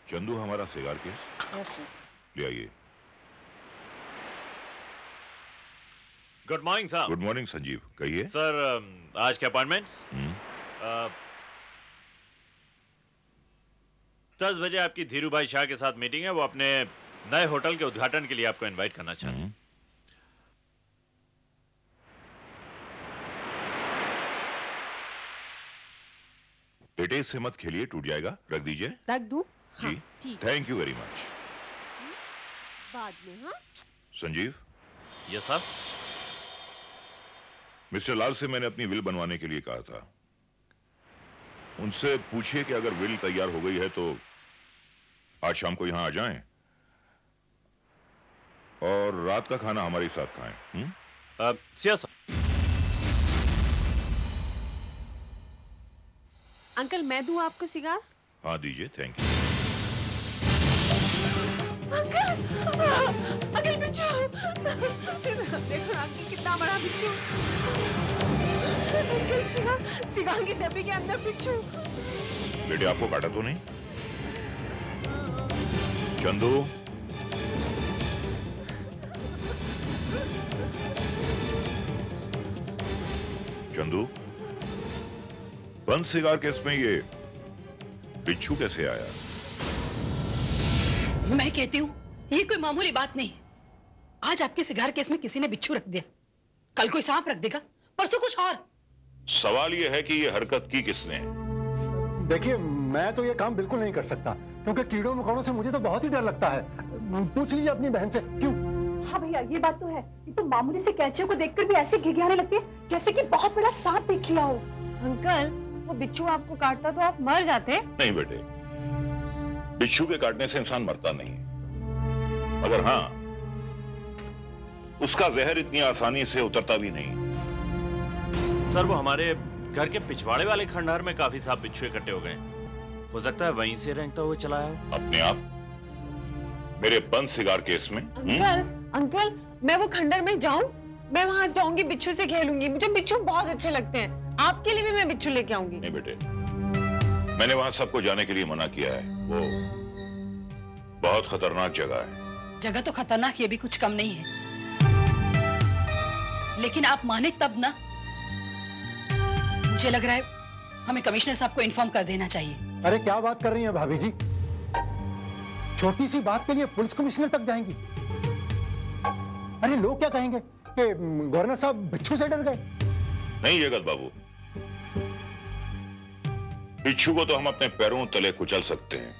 चंदू हमारा cigar case yes sir. ले आइए। गुड मॉर्निंग साहब। गुड मॉर्निंग संजीव, कहिए। सर आज के अपॉइंटमेंट्स 10 बजे आपकी धीरू भाई शाह के साथ मीटिंग है। वो अपने नए होटल के उद्घाटन के लिए आपको इनवाइट करना चाहते हैं। बेटे इससे मत खेलिए, टूट जाएगा, रख दीजिए। रख दूं? जी हाँ, ठीक। Thank you very much. बाद में। हाँ Sanjeev. Yes sir. Mister Lal से मैंने अपनी विल बनवाने के लिए कहा था। उनसे पूछिए कि अगर विल तैयार हो गई है तो आज शाम को यहां आ जाएं और रात का खाना हमारे साथ खाएं। Yes sir. अंकल मैं दूं आपको सिगार? हाँ दीजिए, थैंक यू। अंकल बिच्छू देखो अंकल कितना बड़ा बिच्छू। अंकल सिगार के डब्बे के अंदर बिच्छू। बेटे आपको काटा तो नहीं? चंदू। चंदू, बंद सिगार केस में ये बिच्छू कैसे आया? मैं कहती हूँ ये कोई मामूली बात नहीं। आज आपके सिगार केस में किसी ने बिच्छू रख दिया, कल कोई सांप रख देगा, परसों कुछ और। सवाल ये है कि ये हरकत की किसने? देखिए मैं तो ये काम बिल्कुल नहीं कर सकता क्योंकि कीड़ों मकोड़ों से मुझे तो बहुत ही डर लगता है। पूछ लीजिए अपनी बहन से। क्यों? हाँ भैया ये बात तो है। ये तो मामूली से कैंचियों को देखकर भी ऐसे घिघियाने लगते हैं जैसे कि बहुत बड़ा सांप देख लिया हो। अंकल वो बिच्छू आपको काटता तो आप मर जाते। नहीं बेटे, बिच्छू के काटने से इंसान मरता नहीं, मगर हाँ उसका जहर इतनी आसानी से उतरता भी नहीं। सर वो हमारे घर के पिछवाड़े वाले खंडहर में काफी सांप बिच्छू इकट्ठे हो गए। हो सकता है वहीं से रेंगता हुआ चला आया। अपने आप मेरे बंद सिगार केस में? अंकल मैं वो खंडर में जाऊं? मैं वहां जाऊंगी, बिच्छू से खेलूंगी। मुझे बिच्छू बहुत अच्छे लगते हैं। आपके लिए भी मैं बिच्छू लेके आऊंगी। नहीं बेटे, मैंने वहां सबको जाने के लिए मना किया है। वो बहुत खतरनाक जगह है। जगह तो खतरनाक, ये भी कुछ कम नहीं है। लेकिन आप माने तब ना। मुझे लग रहा है हमें कमिश्नर साहब को इन्फॉर्म कर देना चाहिए। अरे क्या बात कर रही हैं भाभी जी? छोटी सी बात के लिए पुलिस कमिश्नर तक जाएंगी? अरे लोग क्या कहेंगे कि गवर्नर साहब बिच्छू से डर गए? नहीं जगत बाबू, बिच्छू को तो हम अपने पैरों तले कुचल सकते हैं,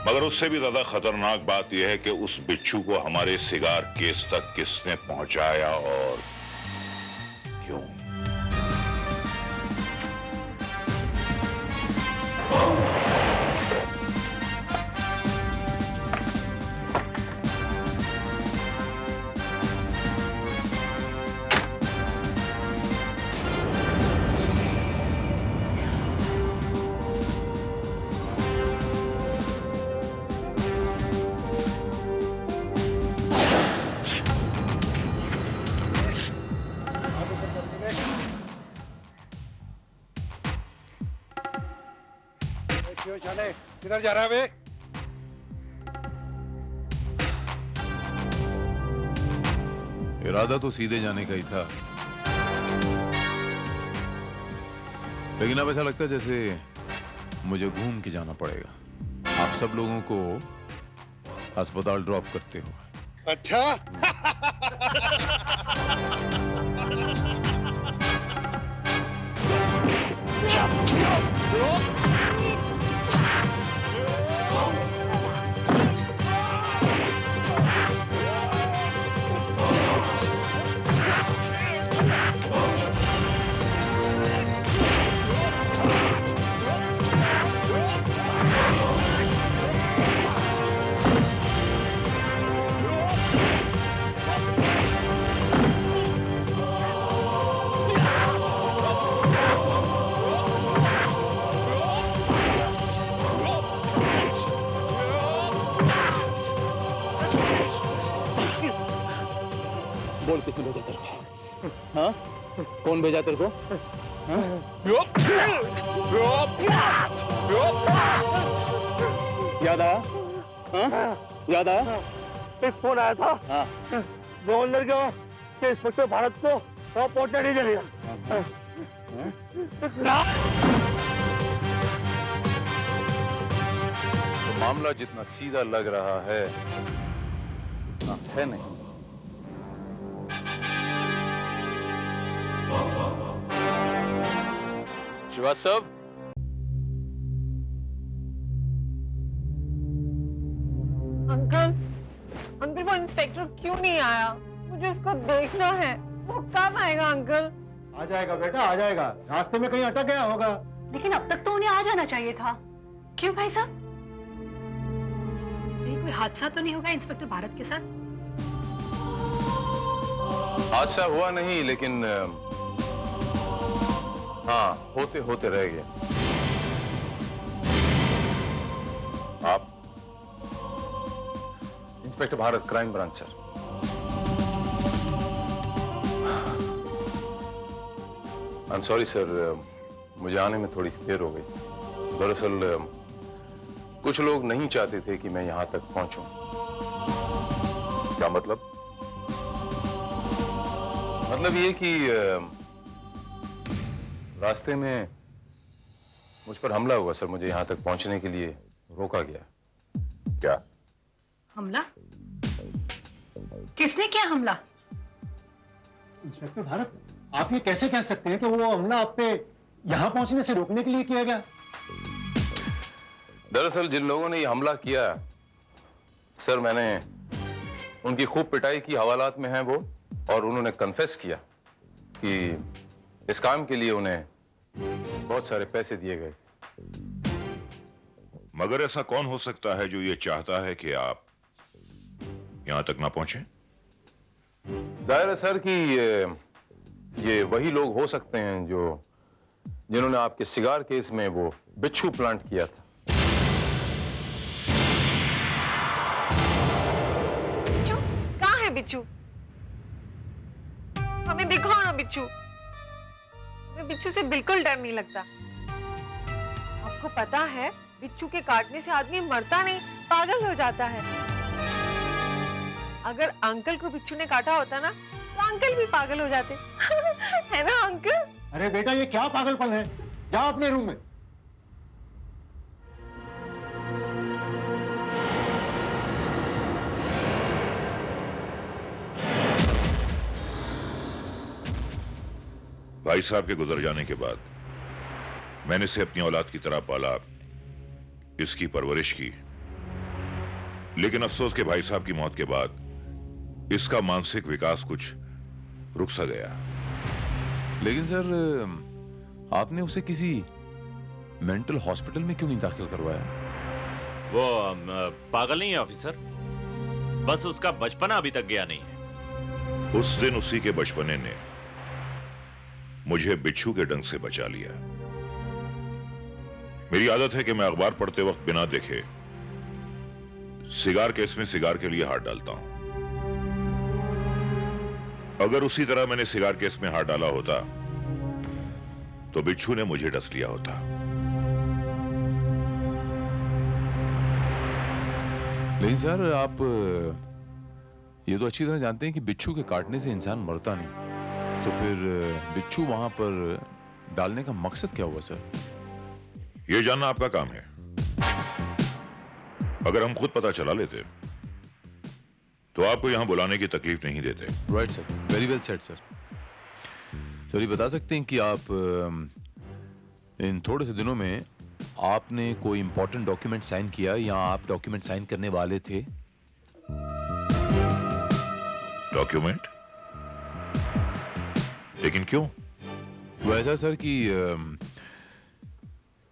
मगर उससे भी ज्यादा खतरनाक बात यह है कि उस बिच्छू को हमारे सिगार केस तक किसने पहुंचाया और क्यों। किधर जा रहा है बे? इरादा तो सीधे जाने का ही था, लेकिन अब ऐसा लगता है जैसे मुझे घूम के जाना पड़ेगा आप सब लोगों को अस्पताल ड्रॉप करते हुए। अच्छा बोल किसने भेजा तेरे को? हाँ? कौन भेजा तेरे को? याद आया? हाँ? याद आया? एक फोन आया था गवर्नर का कि इंस्पेक्टर भारत को वहां पहुंचना नहीं चलेगा। तो मामला जितना सीधा लग रहा है नहीं। श्रीवास्तव, अंकल, अंकल वो इंस्पेक्टर क्यों नहीं आया? मुझे उसको देखना है। वो कब आएगा अंकल? आ जाएगा बेटा, आ जाएगा। रास्ते में कहीं अटक गया होगा। लेकिन अब तक तो उन्हें आ जाना चाहिए था। क्यों भाई साहब? कहीं कोई हादसा तो नहीं होगा इंस्पेक्टर भारत के साथ? हादसा हुआ नहीं, लेकिन हाँ, होते होते रह गया। आप inspector Bharat, crime branch sir. I am sorry sir, मुझे आने में थोड़ी सी देर हो गई। दरअसल कुछ लोग नहीं चाहते थे कि मैं यहां तक पहुंचूं। क्या मतलब? मतलब ये कि रास्ते में मुझ पर हमला हुआ सर। मुझे यहां तक पहुंचने के लिए रोका गया। क्या? हमला? किसने किया हमला? इंस्पेक्टर भारत, आप ये कैसे कह सकते हैं कि वो हमला आप पे यहां पहुंचने से रोकने के लिए किया गया? दरअसल जिन लोगों ने ये हमला किया सर, मैंने उनकी खूब पिटाई की, हवालात में है वो, और उन्होंने कन्फेस किया कि इस काम के लिए उन्हें बहुत सारे पैसे दिए गए। मगर ऐसा कौन हो सकता है जो ये चाहता है कि आप यहां तक ना पहुंचे? जाहिर है सर कि ये वही लोग हो सकते हैं जिन्होंने आपके सिगार केस में वो बिच्छू प्लांट किया था। बिच्छू? कहाँ है बिच्छू? हमें दिखाओ ना बिच्छू। हमें बिच्छू से बिल्कुल डर नहीं लगता। आपको पता है बिच्छू के काटने से आदमी मरता नहीं, पागल हो जाता है। अगर अंकल को बिच्छू ने काटा होता ना तो अंकल भी पागल हो जाते। है ना अंकल? अरे बेटा, ये क्या पागलपन है? जाओ अपने रूम में। भाई साहब के गुजर जाने के बाद मैंने इसे अपनी औलाद की तरह पाला, इसकी परवरिश की। लेकिन अफसोस के भाई साहब की मौत के बाद इसका मानसिक विकास कुछ रुक सा गया। लेकिन सर, आपने उसे किसी मेंटल हॉस्पिटल में क्यों नहीं दाखिल करवाया? वो पागल नहीं है ऑफिसर, बस उसका बचपना अभी तक गया नहीं है। उस दिन उसी के बचपने ने मुझे बिच्छू के डंक से बचा लिया। मेरी आदत है कि मैं अखबार पढ़ते वक्त बिना देखे सिगार केस में सिगार के लिए हाथ डालता हूं। अगर उसी तरह मैंने सिगार केस में हाथ डाला होता तो बिच्छू ने मुझे डस लिया होता। लेकिन सर, आप ये तो अच्छी तरह जानते हैं कि बिच्छू के काटने से इंसान मरता नहीं। तो फिर बिच्छू वहां पर डालने का मकसद क्या हुआ सर? यह जानना आपका काम है। अगर हम खुद पता चला लेते तो आपको यहां बुलाने की तकलीफ नहीं देते। Right sir, very well said sir. Sir, ये बता सकते हैं कि आप इन थोड़े से दिनों में आपने कोई इंपॉर्टेंट डॉक्यूमेंट साइन किया या आप डॉक्यूमेंट साइन करने वाले थे? डॉक्यूमेंट? लेकिन क्यों? वो ऐसा सर कि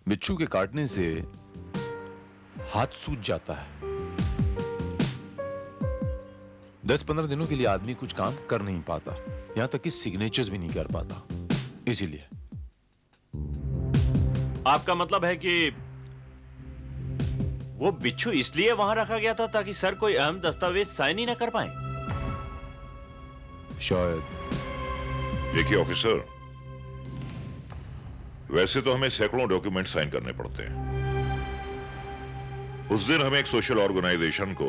बिच्छू के काटने से हाथ सूज जाता है। 10-15 दिनों के लिए आदमी कुछ काम कर नहीं पाता, यहां तक कि सिग्नेचर्स भी नहीं कर पाता। इसीलिए आपका मतलब है कि वो बिच्छू इसलिए वहां रखा गया था ताकि सर कोई अहम दस्तावेज साइन ही ना कर पाए? शायद। देखिए ऑफिसर, वैसे तो हमें सैकड़ों डॉक्यूमेंट साइन करने पड़ते हैं। उस दिन हमें एक सोशल ऑर्गेनाइजेशन को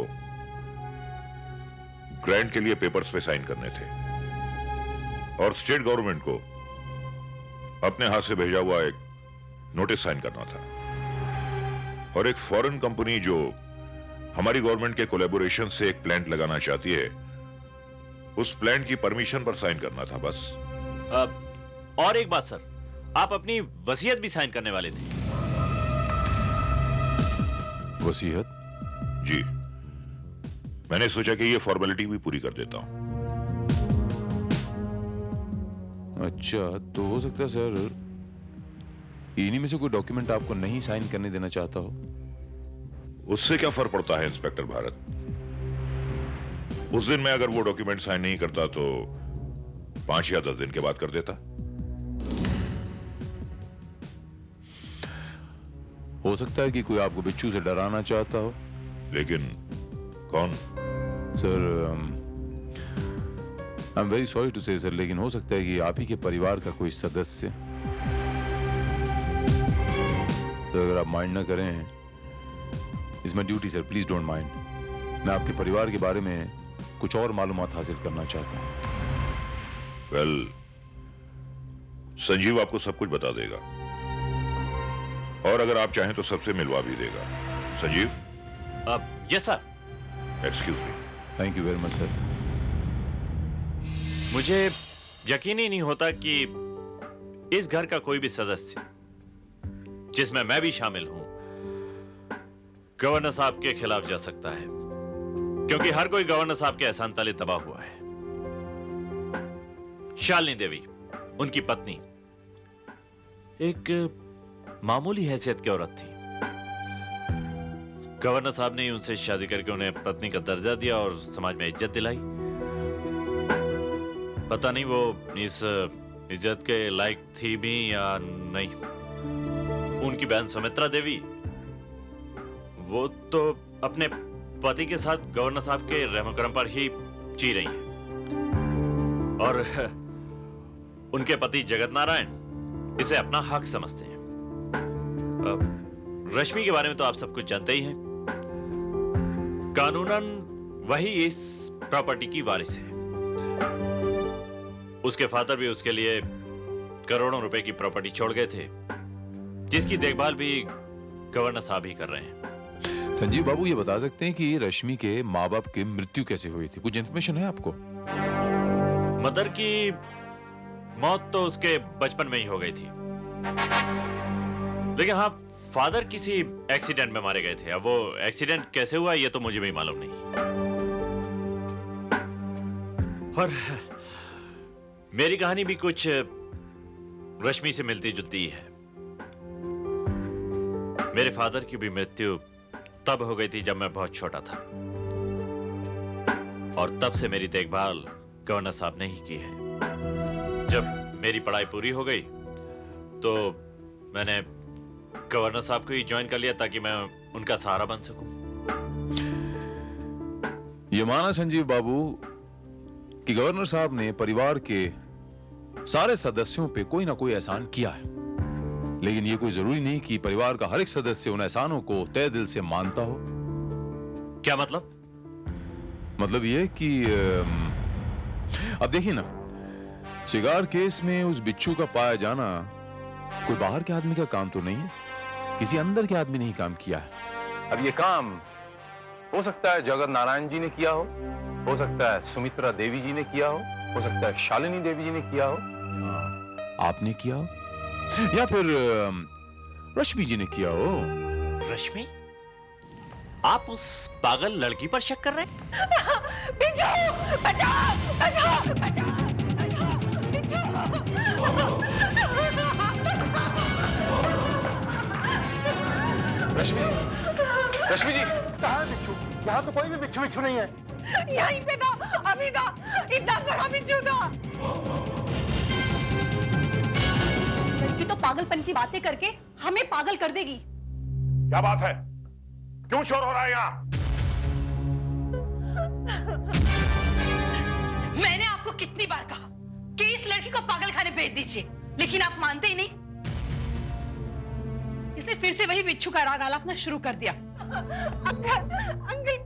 ग्रांट के लिए पेपर्स पे साइन करने थे और स्टेट गवर्नमेंट को अपने हाथ से भेजा हुआ एक नोटिस साइन करना था, और एक फॉरेन कंपनी जो हमारी गवर्नमेंट के कोलैबोरेशन से एक प्लांट लगाना चाहती है, उस प्लांट की परमिशन पर साइन करना था बस। और एक बात सर, आप अपनी वसीयत भी साइन करने वाले थे। वसीयत? जी, मैंने सोचा कि ये फॉर्मेलिटी भी पूरी कर देता हूं। अच्छा, तो हो सकता है सर इन्हीं में से कोई डॉक्यूमेंट आपको नहीं साइन करने देना चाहता हो। उससे क्या फर्क पड़ता है इंस्पेक्टर भारत? उस दिन मैं अगर वो डॉक्यूमेंट साइन नहीं करता तो 5 या 10 दिन के बाद कर देता। हो सकता है कि कोई आपको बिच्छू से डराना चाहता हो। लेकिन कौन? Sir, I am very sorry to say sir, लेकिन हो सकता है कि आप ही के परिवार का कोई सदस्य। तो अगर आप माइंड ना करें, it's my duty sir, please don't mind. मैं आपके परिवार के बारे में कुछ और मालूमात हासिल करना चाहता हूं। वेल, संजीव आपको सब कुछ बता देगा, और अगर आप चाहें तो सबसे मिलवा भी देगा। Sanjeev? Yes sir. Excuse me. Thank you very much sir. मुझे यकीन ही नहीं होता कि इस घर का कोई भी सदस्य, जिसमें मैं भी शामिल हूं, गवर्नर साहब के खिलाफ जा सकता है, क्योंकि हर कोई गवर्नर साहब के एहसान तले दबा हुआ है। शालिनी देवी, उनकी पत्नी, एक मामूली हैसियत की औरत थी। गवर्नर साहब ने उनसे शादी करके उन्हें पत्नी का दर्जा दिया और समाज में इज्जत दिलाई। पता नहीं वो इस इज्जत के लायक थी भी या नहीं। उनकी बहन सुमित्रा देवी, वो तो अपने पति के साथ गवर्नर साहब के रहम करम पर ही जी रही हैं, और उनके पति जगत नारायण इसे अपना हक समझते हैं। रश्मि के बारे में तो आप सब कुछ जानते ही हैं। कानूनन वही इस प्रॉपर्टी की वारिस है। उसके फादर भी उसके लिए करोड़ों रुपए की प्रॉपर्टी छोड़ गए थे, जिसकी देखभाल भी गवर्नर साहब ही कर रहे हैं। संजीव बाबू, ये बता सकते हैं कि रश्मि के माँ बाप की मृत्यु कैसे हुई थी? कुछ इंफॉर्मेशन है आपको? मदर की मौत तो उसके बचपन में ही हो गई थी, लेकिन हाँ, फादर किसी एक्सीडेंट में मारे गए थे। अब वो एक्सीडेंट कैसे हुआ ये तो मुझे भी मालूम नहीं। और मेरी कहानी भी कुछ रश्मि से मिलती जुलती है। मेरे फादर की भी मृत्यु तब हो गई थी जब मैं बहुत छोटा था, और तब से मेरी देखभाल गवर्नर साहब ने ही की है। जब मेरी पढ़ाई पूरी हो गई तो मैंने गवर्नर साहब को ही ज्वाइन कर लिया ताकि मैं उनका सहारा बन सकूं। ये माना संजीव बाबू कि गवर्नर साहब ने परिवार के सारे सदस्यों पे कोई ना कोई एहसान किया है, लेकिन ये कोई जरूरी नहीं कि परिवार का हर एक सदस्य उन एहसानों को तहे दिल से मानता हो। क्या मतलब? मतलब ये कि अब देखिए ना, शिगार केस में उस बिच्छू का पाया जाना कोई बाहर के आदमी का काम तो नहीं है, किसी अंदर के आदमी ने ही काम किया है। अब ये काम हो सकता है जगत नारायण जी ने किया हो सकता है सुमित्रा देवी जी ने किया हो सकता है शालिनी देवी जी ने किया हो, आपने किया हो, या फिर रश्मि जी ने किया हो। रश्मि? आप उस पागल लड़की पर शक कर रहे हैं? बिच्छू! बचाओ! बचाओ! बचाओ! बचाओ! बिच्छू! रश्मि, रश्मि जी, कहाँ है बिच्छू? यहाँ तो कोई भी बिच्छू बिच्छू नहीं है। यहीं पे था, अभी था, इतना बड़ा बिच्छू था। लड़की तो पागलपन की बातें करके हमें पागल कर देगी। क्या बात है? क्यों शोर हो रहा है यहाँ? मैंने आपको कितनी बार कहा कि इस लड़की को पागल खाने भेज दीजिए, लेकिन आप मानते ही नहीं। इसने फिर से वही बिच्छू का राग आलापना शुरू कर दिया। अंकल, अंकल,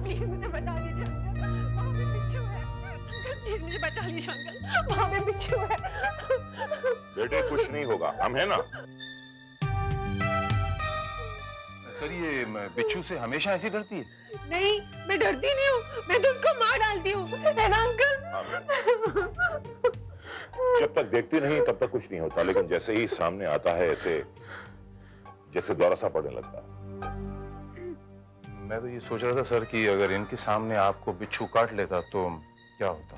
प्लीज मुझे बचा लीजिए अंकल, वहाँ पे बिच्छू है। अंकल प्लीज मुझे बचा लीजिए अंकल, वहाँ पे बिच्छू है। बेटे कुछ नहीं होगा, हम है ना। सर ये बिच्छू से हमेशा ऐसी डरती है? नहीं, मैं डरती नहीं हूँ, मैं तो उसको मार डालती हूँ, है ना अंकल? जब तक देखती नहीं तब तक कुछ नहीं होता, लेकिन जैसे ही सामने आता है ऐसे जैसे दौरा सा पड़ने लगता है। मैं तो ये सोच रहा था सर कि अगर इनके सामने आपको बिच्छू काट लेता तो क्या होता।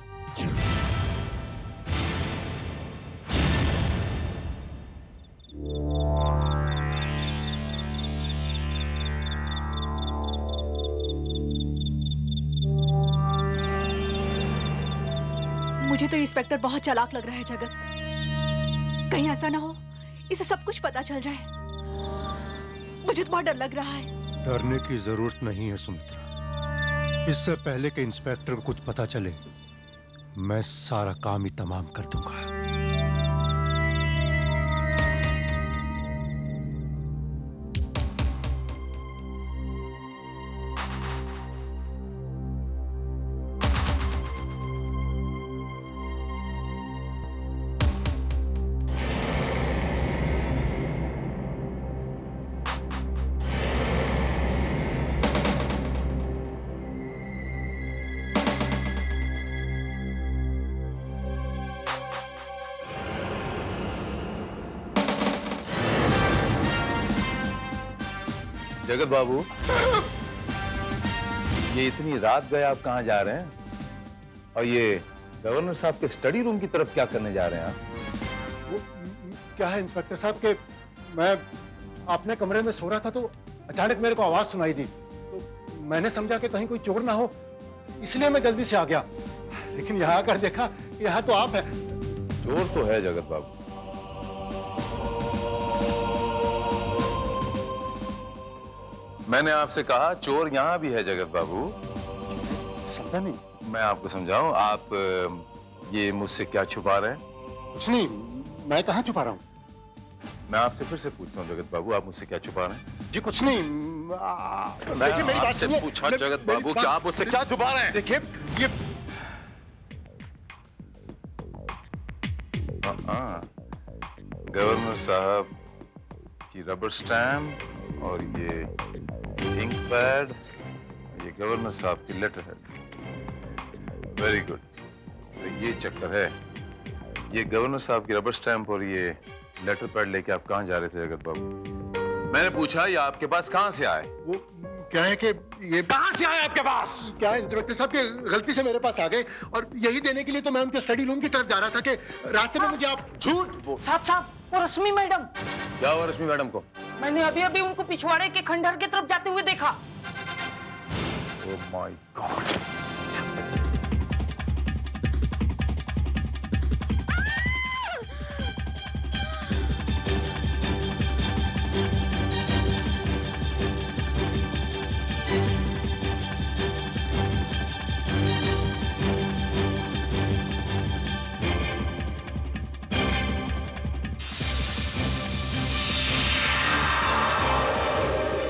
मुझे तो इंस्पेक्टर बहुत चालाक लग रहा है जगत। कहीं ऐसा ना हो इसे सब कुछ पता चल जाए। मुझे तो बहुत डर लग रहा है। डरने की जरूरत नहीं है सुमित्रा। इससे पहले कि इंस्पेक्टर को कुछ पता चले मैं सारा काम ही तमाम कर दूंगा। जगत बाबू, ये इतनी रात गए आप कहाँ जा रहे हैं? और ये गवर्नर साहब के स्टडी रूम की तरफ क्या करने जा रहे हैं आप? वो क्या है इंस्पेक्टर साहब के मैं अपने कमरे में सो रहा था तो अचानक मेरे को आवाज सुनाई दी, तो मैंने समझा कि कहीं कोई चोर ना हो, इसलिए मैं जल्दी से आ गया। लेकिन यहाँ आकर देखा कि यहाँ तो आप है। चोर तो है जगत बाबू। मैंने आपसे कहा चोर यहाँ भी है जगत बाबू। समझा नहीं। मैं आपको समझाऊं, आप ये मुझसे क्या छुपा रहे हैं? कुछ नहीं, मैं कहाँ छुपा रहा हूँ। मैं आपसे फिर से पूछता हूँ जगत बाबू, आप मुझसे क्या छुपा रहे हैं? जी कुछ नहीं। देखिए मेरी बात सुनिए। पूछा जगत बाबू कि आप मुझसे क्या छुपा रहे हैं? देखिए ये गवर्नर साहब की रबर स्टैम्प और ये इंक पैड, ये गवर्नर साहब की लेटर है। Very good. तो ये चक्कर है। ये गवर्नर साहब की रबर स्टैम्प और ये लेटर पैड लेके आप कहाँ जा रहे थे जगत बाबू? मैंने पूछा ये आपके पास कहाँ से आए? वो क्या है कि ये कहाँ से आए आपके पास? क्या है इंस्पेक्टर साहब के गलती से मेरे पास आ गए और यही देने के लिए तो मैं उनके स्टडी रूम की तरफ जा रहा था कि रास्ते में मुझे आप झूठ बोल। साहब वो रश्मि मैडम, क्या हुआ रश्मि मैडम को? मैंने अभी अभी उनको पिछवाड़े के खंडहर की तरफ जाते हुए देखा। Oh my God.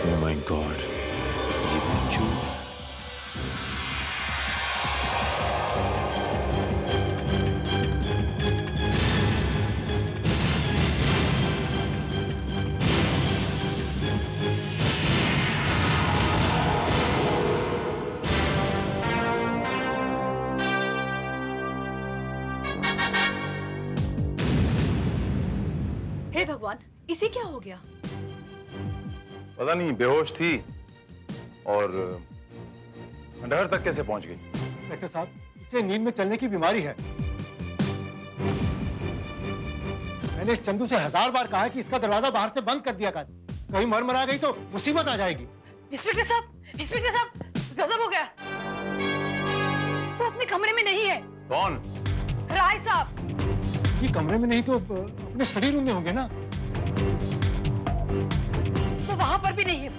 Oh my God, ये बिच्छू। हे भगवान, इसे क्या हो गया? पता नहीं, बेहोश थी और खंडहर तक कैसे पहुंच गई? डॉक्टर साहब इसे नींद में चलने की बीमारी है। मैंने इस चंदू से 1000 बार कहा है कि इसका दरवाजा बाहर से बंद कर दिया कर, कहीं मर गई तो मुसीबत आ जाएगी। इंस्पेक्टर साहब, गजब हो गया। वो अपने कमरे में नहीं है। कौन? राय साहब। ये कमरे में नहीं तो अपने स्टडी रूम में होंगे ना। वो वहां पर भी नहीं है।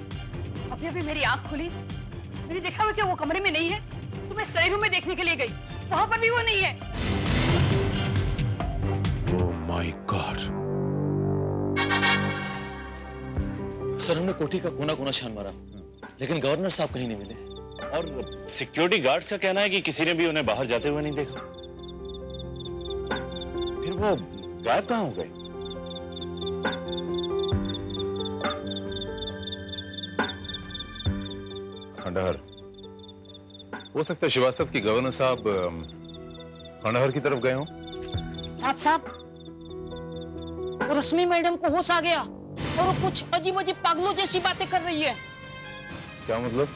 अभी अभी मेरी आंख खुली, मैंने देखा हुआ कि वो कमरे में नहीं है, तो मैं स्टडी रूम में देखने के लिए गई, वहां पर भी वो नहीं है। Oh my God, सर हमने कोठी का कोना कोना छान मारा, लेकिन गवर्नर साहब कहीं नहीं मिले। और सिक्योरिटी गार्ड्स का कहना है कि किसी ने भी उन्हें बाहर जाते हुए नहीं देखा। फिर वो गायब कहाँ हो गए? खंडहर हो सकता है श्रीवास्तव की गवर्नर साहब खंडहर की तरफ गए हों। साहब वो रश्मि मैडम को होश आ गया और वो कुछ अजीब अजीब पागलों जैसी बातें कर रही है। क्या मतलब?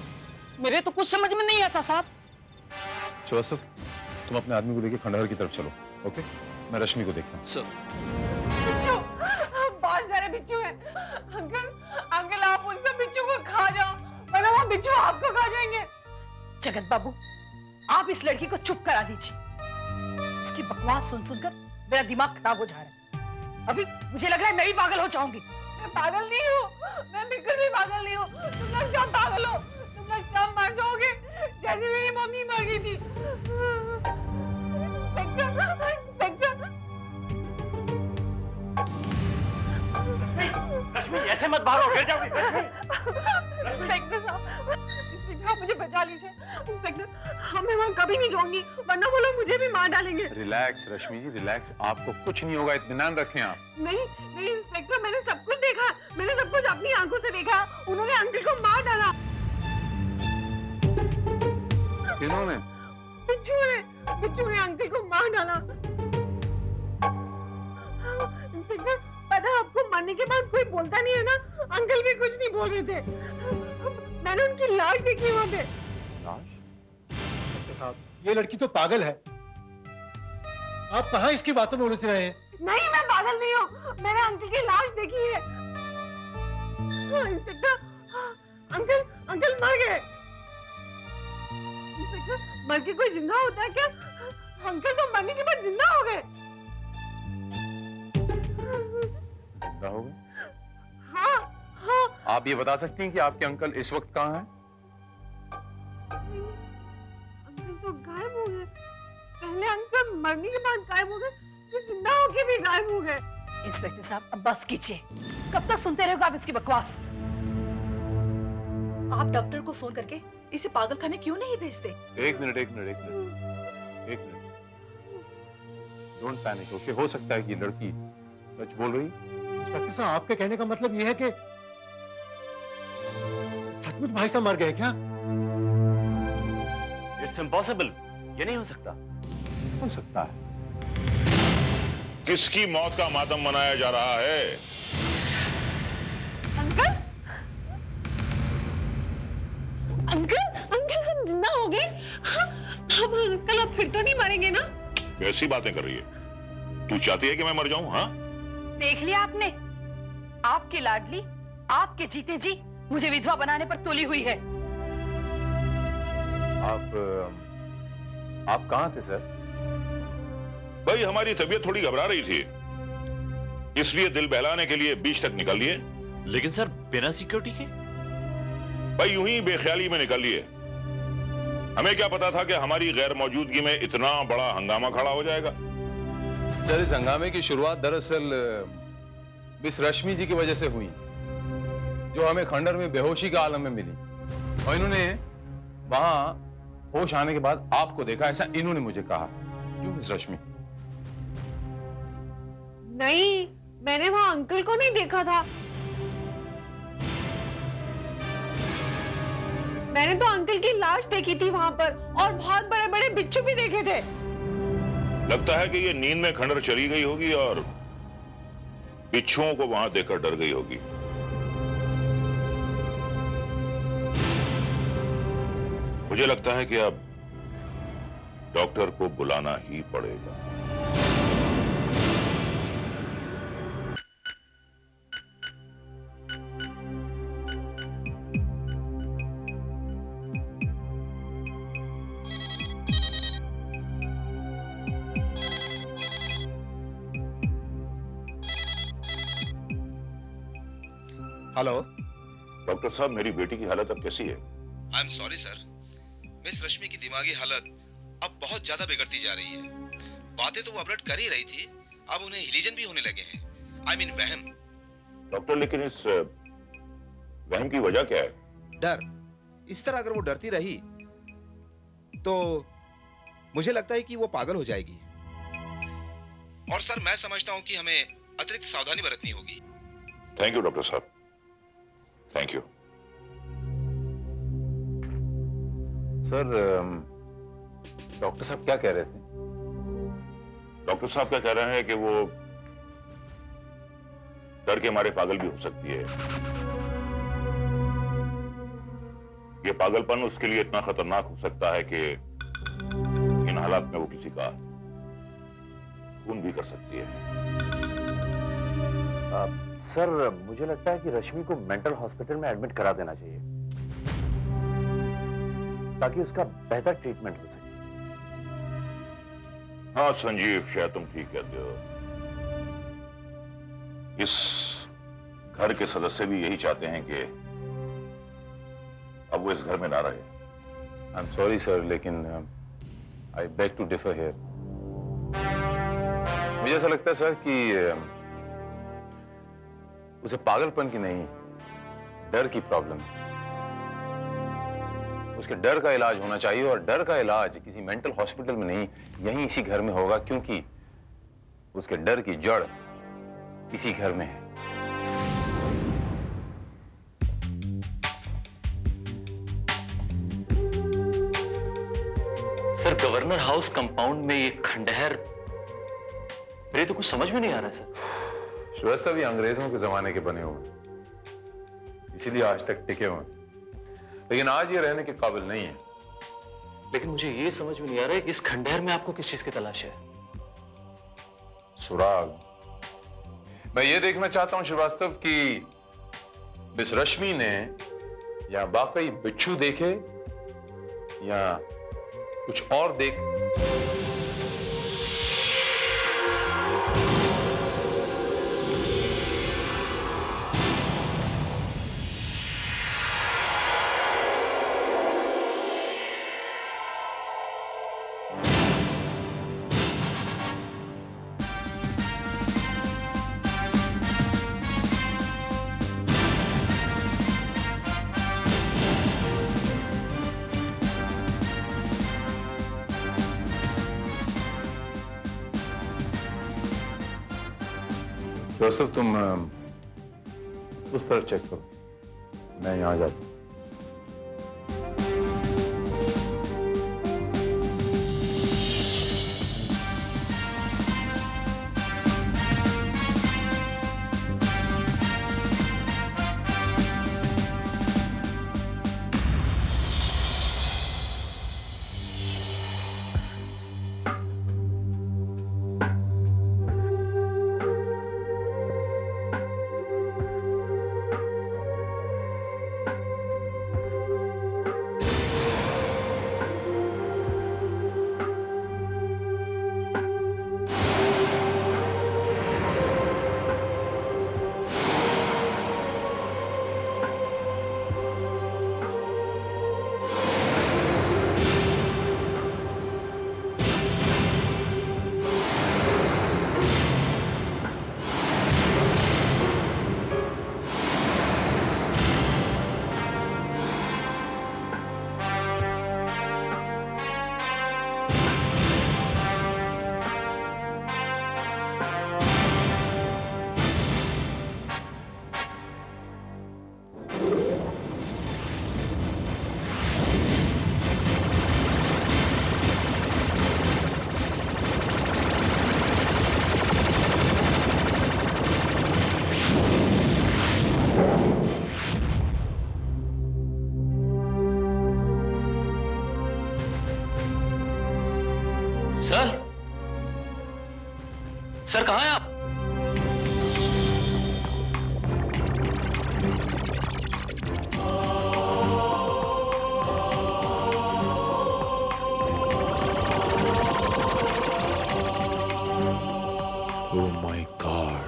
मेरे तो कुछ समझ में नहीं आता साहब। श्रीवास्तव तुम अपने आदमी को लेकर खंडहर की तरफ चलो, ओके? मैं रश्मि को देखता हूँ। बिच्छू, बहुत सारे बिच्छू हैं। अंकल आप उन सब बिच्छू को खा जाओ, वरना वो बिच्छू आपको खा जाएंगे। जगत बाबू, आप इस लड़की को चुप करा दीजिए। इसकी बकवास सुन सुनकर मेरा दिमाग खराब हो जा रहा है। अभी मुझे लग रहा है मैं भी पागल हो जाऊंगी। मैं पागल नहीं हूँ, मैं बिल्कुल भी पागल नहीं हूँ। तुम लोग सब पागल हो, तुम लोग सब मर जाओगे जैसे मेरी मम्मी मर गई थी। ऐसे मत बाहर गिर जाओगी। इंस्पेक्टर साहब, आप मुझे बचा लीजिए। इंस्पेक्टर, मैं वहाँ कभी नहीं जाऊंगी, वरना वो लोग मुझे भी मार डालेंगे। रिलैक्स रश्मि जी, रिलैक्स। आपको कुछ नहीं होगा, इत्मीनान रखें आप। नहीं इंस्पेक्टर, मैंने सब कुछ देखा, मैंने सब कुछ अपनी आंखों से देखा। उन्होंने अंकल को मार डाला। किन्होंने? बिच्छू ने अंकल को मार डाला। इंस्पेक्टर, पता है आपको, मरने के बाद कोई बोलता नहीं है ना। अंकल भी कुछ नहीं बोल रहे थे। मैंने उनकी लाश देखी वहाँ पे। लाश? साहब, ये लड़की तो पागल है। आप कहाँ इसकी बातों में उलझ रहे हैं? नहीं, मैं पागल नहीं हूँ, मैंने अंकल की लाश देखी है। इंस्पेक्टर, अंकल मर गए। इंस्पेक्टर, मर के कोई जिंदा होता है क्या? अंकल तो मरने के बाद जिंदा हो गए। जिंदा हो गए? हाँ। आप ये बता सकती हैं कि आपके अंकल इस वक्त कहाँ हैं? अंकल तो गायब हो गए। पहले अंकल मरने के बाद गायब हो गए, फिर जिंदा होके भी गायब हो गए। इंस्पेक्टर साहब, अब बस कीजिए। कब तक सुनते रहोगे आप इसकी बकवास? आप डॉक्टर को फोन करके इसे पागल खाने क्यों नहीं भेजते? एक मिनट। Don't panic, okay? हो सकता है कि लड़की सच बोल रही। इंस्पेक्टर साहब, आपके कहने का मतलब ये है कि सचमुच भाई साहब मर गए क्या? इट्स इम्पॉसिबल, ये नहीं हो सकता। हो सकता है। किसकी मौत का मातम मनाया जा रहा है? अंकल हम जिंदा हो गए। अब अंकल अब फिर तो नहीं मरेंगे ना? कैसी बातें कर रही है? तू चाहती है कि मैं मर जाऊं? हाँ, देख लिया आपने? आपकी लाडली आपके जीते जी मुझे विधवा बनाने पर तुली हुई है। आप कहाँ थे सर? भाई हमारी तबीयत थोड़ी घबरा रही थी, इसलिए दिल बहलाने के लिए बीच तक निकल लिए। लेकिन सर बिना सिक्योरिटी के? भाई यूं ही बेख्याली में निकल लिए। हमें क्या पता था कि हमारी गैर मौजूदगी में इतना बड़ा हंगामा खड़ा हो जाएगा। सर इस हंगामे की शुरुआत दरअसल मिस रश्मि जी की वजह से हुई, जो हमें खंडहर में बेहोशी के आलम में मिली, और इन्होंने वहां होश आने के बाद आपको देखा, ऐसा इन्होंने मुझे कहा। क्यों मिस रश्मि? नहीं, मैंने वहां अंकल को नहीं देखा था। मैंने तो अंकल की लाश देखी थी वहां पर, और बहुत बड़े बड़े बिच्छू भी देखे थे। लगता है कि ये नींद में खंडहर चली गई होगी और बिच्छुओं को वहां देखकर डर गई होगी। मुझे लगता है कि अब डॉक्टर को बुलाना ही पड़ेगा। हेलो डॉक्टर साहब, मेरी बेटी की हालत अब कैसी है? I am sorry sir, miss Rashmi की दिमागी हालत अब बहुत ज्यादा बिगड़ती जा रही है। बातें तो वो अपडेट कर ही रही थी, अब उन्हें हिलीजन भी होने लगे हैं। आई मीन वहम। डॉक्टर, लेकिन इस वहम की वजह क्या है? डर। इस तरह अगर वो डरती रही तो मुझे लगता है कि वो पागल हो जाएगी। और सर, मैं समझता हूं कि हमें अतिरिक्त सावधानी बरतनी होगी। थैंक यू डॉक्टर साहब, थैंक यू। सर, डॉक्टर साहब क्या कह रहे थे? डॉक्टर साहब क्या कह रहे हैं कि वो डर के मारे पागल भी हो सकती है। ये पागलपन उसके लिए इतना खतरनाक हो सकता है कि इन हालात में वो किसी का खून भी कर सकती है। सर, मुझे लगता है कि रश्मि को मेंटल हॉस्पिटल में एडमिट करा देना चाहिए ताकि उसका बेहतर ट्रीटमेंट हो सके। हाँ संजीव, शायद तुम ठीक कहते हो। इस घर के सदस्य भी यही चाहते हैं कि अब वो इस घर में ना रहे। आई एम सॉरी सर, लेकिन I beg to differ here. मुझे ऐसा लगता है सर कि उसे पागलपन की नहीं, डर की प्रॉब्लम है। उसके डर का इलाज होना चाहिए, और डर का इलाज किसी मेंटल हॉस्पिटल में नहीं, यहीं इसी घर में होगा, क्योंकि उसके डर की जड़ इसी घर में है। सर, गवर्नर हाउस कंपाउंड में ये खंडहर, मेरे तो कुछ समझ में नहीं आ रहा सर। श्रीवास्तव, ये अंग्रेजों के जमाने के बने हुए, इसीलिए आज तक टिके हुए, लेकिन आज ये रहने के काबिल नहीं है। लेकिन मुझे ये समझ में नहीं आ रहा है कि इस खंडहर में आपको किस चीज की तलाश है? सुराग। मैं ये देखना चाहता हूं श्रीवास्तव कि मिस रश्मि ने या वाकई बिच्छू देखे या कुछ और देख। जोसेफ, तुम उस तरफ चेक करो, मैं यहां जाता हूं। सर, सर कहाँ हैं आप? Oh my God.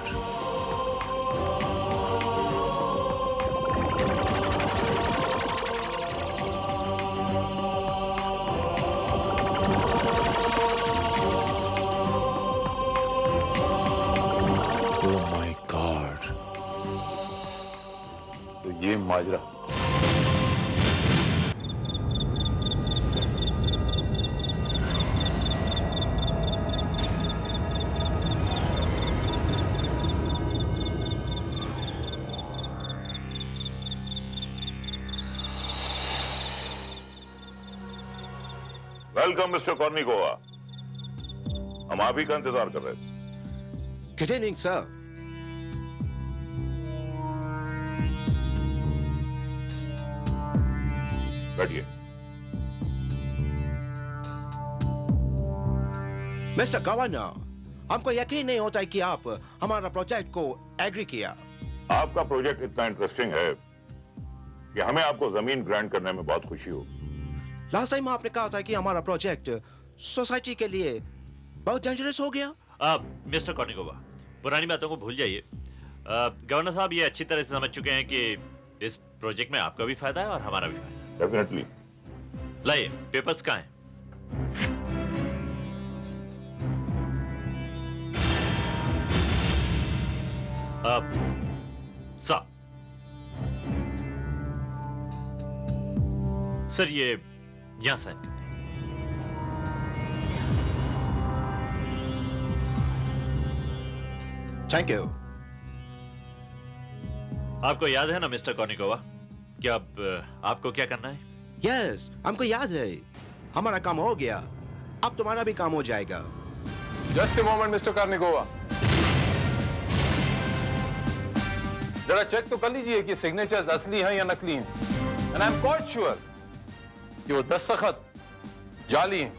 Hazra. Welcome mister Kornikova, हम आप ही का इंतजार कर रहे थे। Good evening sir. बैठिए। मिस्टर गवर्नर, हमको यकीन नहीं होता है कि आप हमारा प्रोजेक्ट को एग्री किया। आपका प्रोजेक्ट इतना इंटरेस्टिंग है कि हमें आपको जमीन ग्रांट करने में बहुत खुशी होगी। लास्ट टाइम आपने कहा था कि हमारा प्रोजेक्ट सोसाइटी के लिए बहुत डेंजरस हो गया। मिस्टर कॉर्निकोवा, पुरानी बातों को भूल जाइए। गवर्नर साहब ये अच्छी तरह से समझ चुके हैं कि इस प्रोजेक्ट में आपका भी फायदा है और हमारा भी फायदा है। डेफिनेटली। लाइए, पेपर्स कहाँ हैं? सर ये यहां साइन करते हैं। Thank you. आपको याद है ना मिस्टर कॉर्निकोवा कि अब आपको क्या करना है? यस, हमको याद है। हमारा काम हो गया, अब तुम्हारा भी काम हो जाएगा। जस्ट ए मोमेंट मिस्टर कॉर्निकोवा, जरा चेक तो कर लीजिए कि सिग्नेचर्स असली हैं या नकली हैं। And I am quite sure कि वो दस्तखत जाली हैं।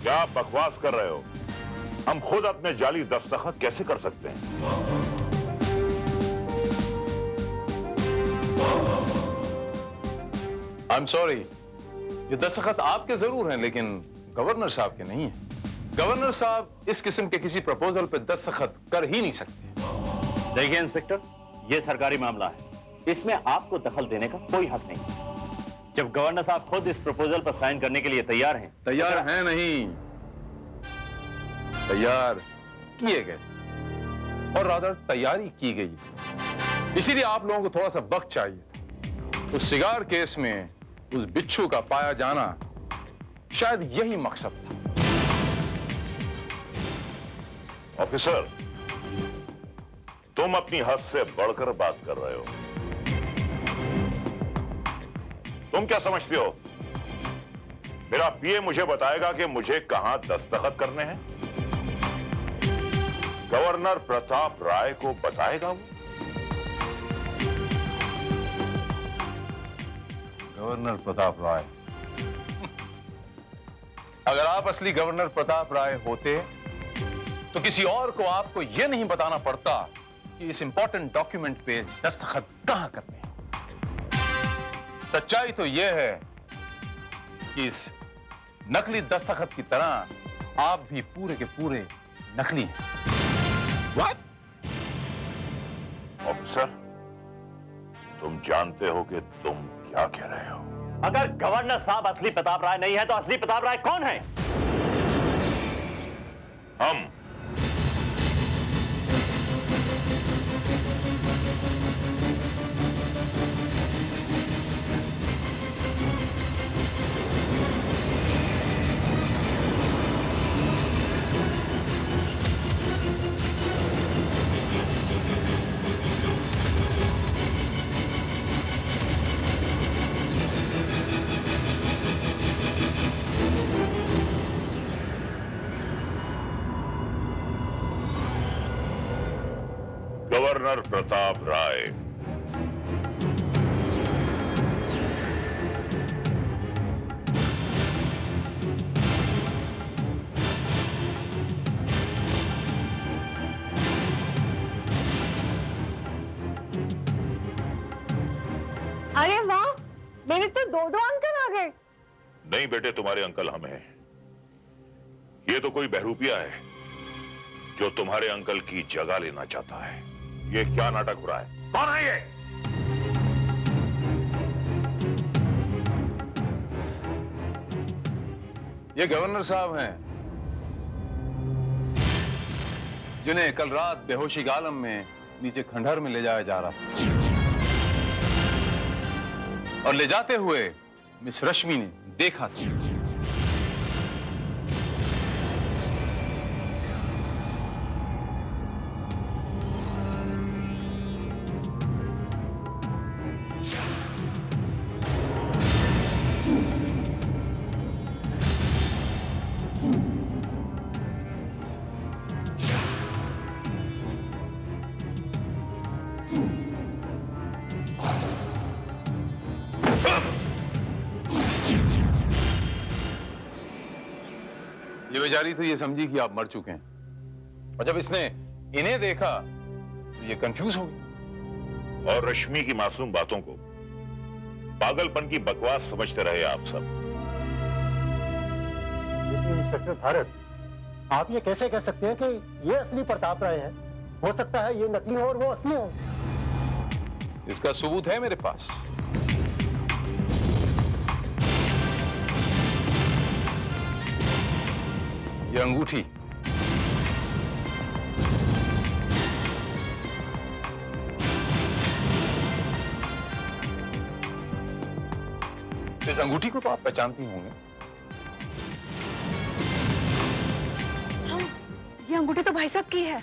क्या आप बकवास कर रहे हो? हम खुद अपने जाली दस्तखत कैसे कर सकते हैं? आई एम सॉरी, ये दस्तखत आपके जरूर हैं लेकिन गवर्नर साहब के नहीं है। गवर्नर साहब इस किस्म के किसी प्रपोजल पे दस्तखत कर ही नहीं सकते। देखिए इंस्पेक्टर, ये सरकारी मामला है, इसमें आपको दखल देने का कोई हक नहीं। जब गवर्नर साहब खुद इस प्रपोजल पर साइन करने के लिए तैयार हैं, तैयार हैं नहीं, तैयार किए गए और रादर तैयारी की गई। इसीलिए आप लोगों को थोड़ा सा वक्त चाहिए। उस सिगार केस में उस बिच्छू का पाया जाना शायद यही मकसद था। ऑफिसर, तुम अपनी हद से बढ़कर बात कर रहे हो। तुम क्या समझते हो? मेरा पीए मुझे बताएगा कि मुझे कहां दस्तखत करने हैं? गवर्नर प्रताप राय को बताएगा वो? गवर्नर प्रताप राय? अगर आप असली गवर्नर प्रताप राय होते तो किसी और को आपको यह नहीं बताना पड़ता कि इस इंपॉर्टेंट डॉक्यूमेंट पे दस्तखत कहां करने हैं। सच्चाई तो यह है कि इस नकली दस्तखत की तरह आप भी पूरे के पूरे नकली हैं। What? ऑफिसर, तुम जानते हो कि तुम क्या कह रहे हो? अगर गवर्नर साहब असली प्रताप राय नहीं है तो असली प्रताप राय कौन है? हम। गवर्नर प्रताप राय। अरे वाह, मेरे तो दो अंकल आ गए। नहीं बेटे, तुम्हारे अंकल हम हैं। ये तो कोई बहरूपिया है जो तुम्हारे अंकल की जगह लेना चाहता है। ये क्या नाटक हो रहा है? कौन है ये? ये गवर्नर साहब हैं जिन्हें कल रात बेहोशी के आलम में नीचे खंडहर में ले जाया जा रहा था। और ले जाते हुए मिस रश्मि ने देखा था। ये बेचारी तो ये समझी कि आप मर चुके हैं, और जब इसने इन्हें देखा तो ये कंफ्यूज हो गई। और रश्मि की मासूम बातों को पागलपन की बकवास समझते रहे आप सब। लेकिन इंस्पेक्टर भारत, आप ये कैसे कह सकते हैं कि ये असली प्रताप राय है? हो सकता है ये नकली हो और वो असली हो। इसका सबूत है मेरे पास। ये अंगूठी, इस अंगूठी को तो आप पहचानती होंगे। ये अंगूठी तो भाई साहब की है।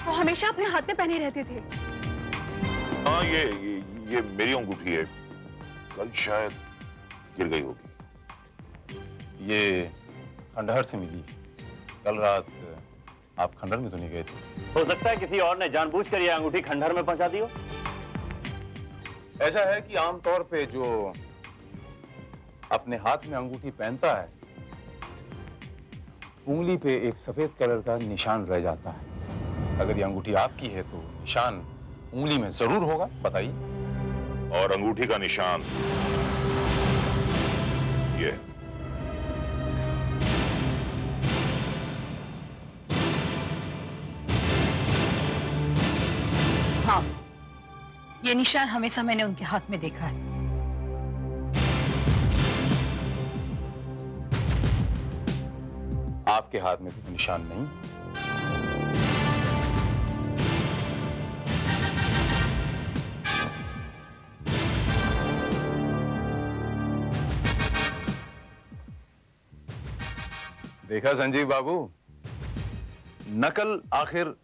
वो हमेशा अपने हाथ में पहने रहते थे। हाँ, ये मेरी अंगूठी है, कल शायद गिर गई होगी। ये खंडहर से मिली। कल रात आप खंडहर में तो नहीं गए थे? हो सकता है किसी और ने जानबूझकर ये अंगूठी खंडहर में पहुंचा दी हो। ऐसा है कि आमतौर पे जो अपने हाथ में अंगूठी पहनता है, उंगली पे एक सफेद कलर का निशान रह जाता है। अगर ये अंगूठी आपकी है तो निशान उंगली में जरूर होगा। बताइए। और अंगूठी का निशान ये। हाँ, ये निशान हमेशा मैंने उनके हाथ में देखा है। आपके हाथ में भी निशान नहीं। देखा संजीव बाबू, नकल आखिर